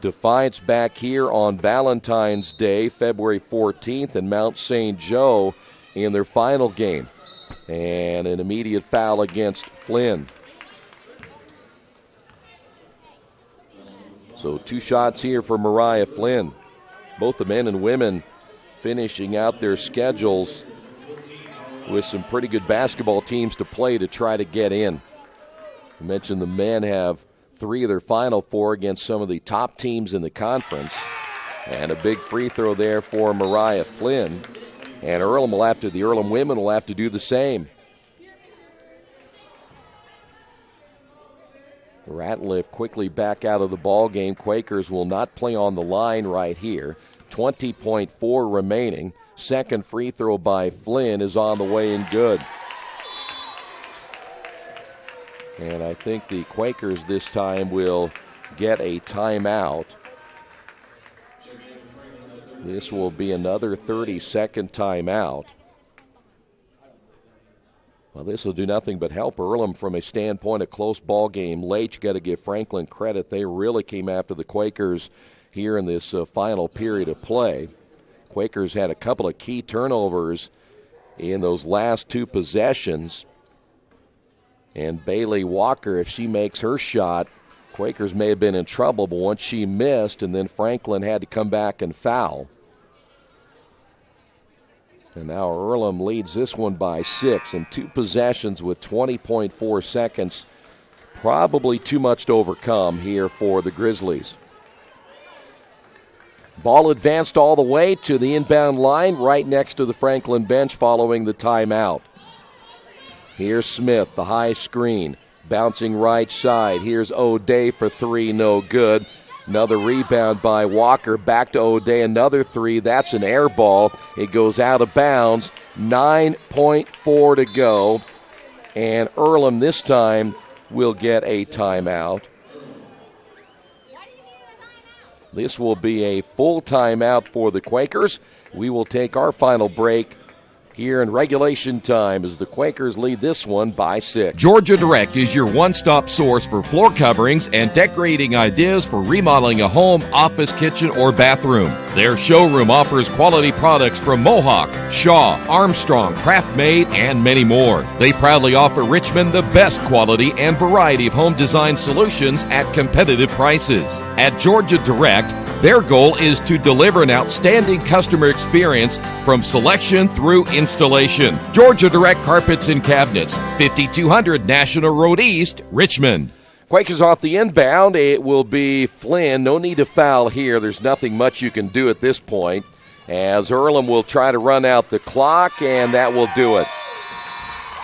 Defiance back here on Valentine's Day, February 14th, and Mount St. Joe in their final game. And an immediate foul against Flynn. So 2 shots here for Mariah Flynn. Both the men and women finishing out their schedules with some pretty good basketball teams to play to try to get in. I mentioned the men have 3 of their final 4 against some of the top teams in the conference. And a big free throw there for Mariah Flynn. And the Earlham women will have to do the same. Ratliff quickly back out of the ball game. Quakers will not play on the line right here. 20.4 remaining. Second free throw by Flynn is on the way and good. And I think the Quakers this time will get a timeout. This will be another 30-second timeout. Well, this will do nothing but help Earlham from a standpoint of close ball game late. You got to give Franklin credit. They really came after the Quakers here in this final period of play. Quakers had a couple of key turnovers in those last 2 possessions. And Bailey Walker, if she makes her shot, Quakers may have been in trouble, but once she missed, and then Franklin had to come back and foul. And now Earlham leads this one by 6, and 2 possessions with 20.4 seconds. Probably too much to overcome here for the Grizzlies. Ball advanced all the way to the inbound line right next to the Franklin bench following the timeout. Here's Smith, the high screen, bouncing right side. Here's O'Day for 3, no good. Another rebound by Walker, back to O'Day, another 3. That's an air ball. It goes out of bounds. 9.4 to go. And Earlham this time will get a timeout. This will be a full timeout for the Quakers. We will take our final break here in regulation time as the Quakers lead this one by 6. Georgia Direct is your one-stop source for floor coverings and decorating ideas for remodeling a home, office, kitchen, or bathroom. Their showroom offers quality products from Mohawk, Shaw, Armstrong, Craft Made, and many more. They proudly offer Richmond the best quality and variety of home design solutions at competitive prices. At Georgia Direct, their goal is to deliver an outstanding customer experience from selection through installation. Georgia Direct Carpets and Cabinets, 5200 National Road East, Richmond. Quakers off the inbound. It will be Flynn. No need to foul here. There's nothing much you can do at this point, as Earlham will try to run out the clock, and that will do it.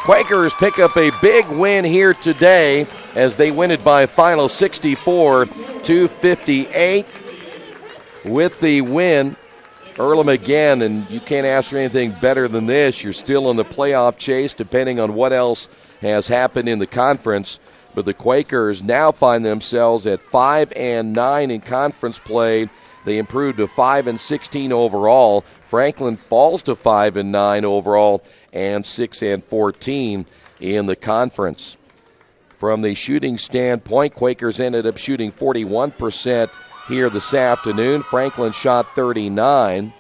Quakers pick up a big win here today as they win it by a final 64-58. With the win, Earlham again, and you can't ask for anything better than this. You're still in the playoff chase, depending on what else has happened in the conference. But the Quakers now find themselves at 5-9 in conference play. They improved to 5-16 overall. Franklin falls to 5-9 overall and 6-14 in the conference. From the shooting standpoint, Quakers ended up shooting 41% here this afternoon. Franklin shot 39.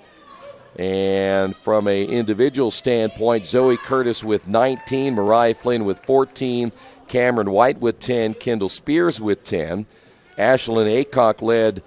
And from an individual standpoint, Zoe Curtis with 19, Mariah Flynn with 14, Cameron White with 10, Kendall Spears with 10. Ashlyn Aycock led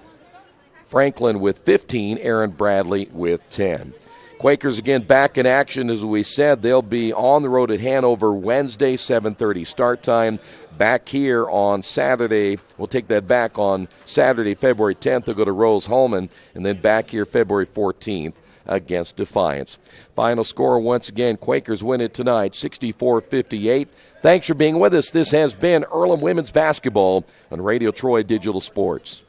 Franklin with 15, Aaron Bradley with 10. Quakers again back in action, as we said. They'll be on the road at Hanover Wednesday, 7:30 start time. Back here on Saturday, we'll take that back on Saturday, February 10th. They'll go to Rose-Hulman, and then back here February 14th against Defiance. Final score once again, Quakers win it tonight, 64-58. Thanks for being with us. This has been Earlham Women's Basketball on Radio Troy Digital Sports.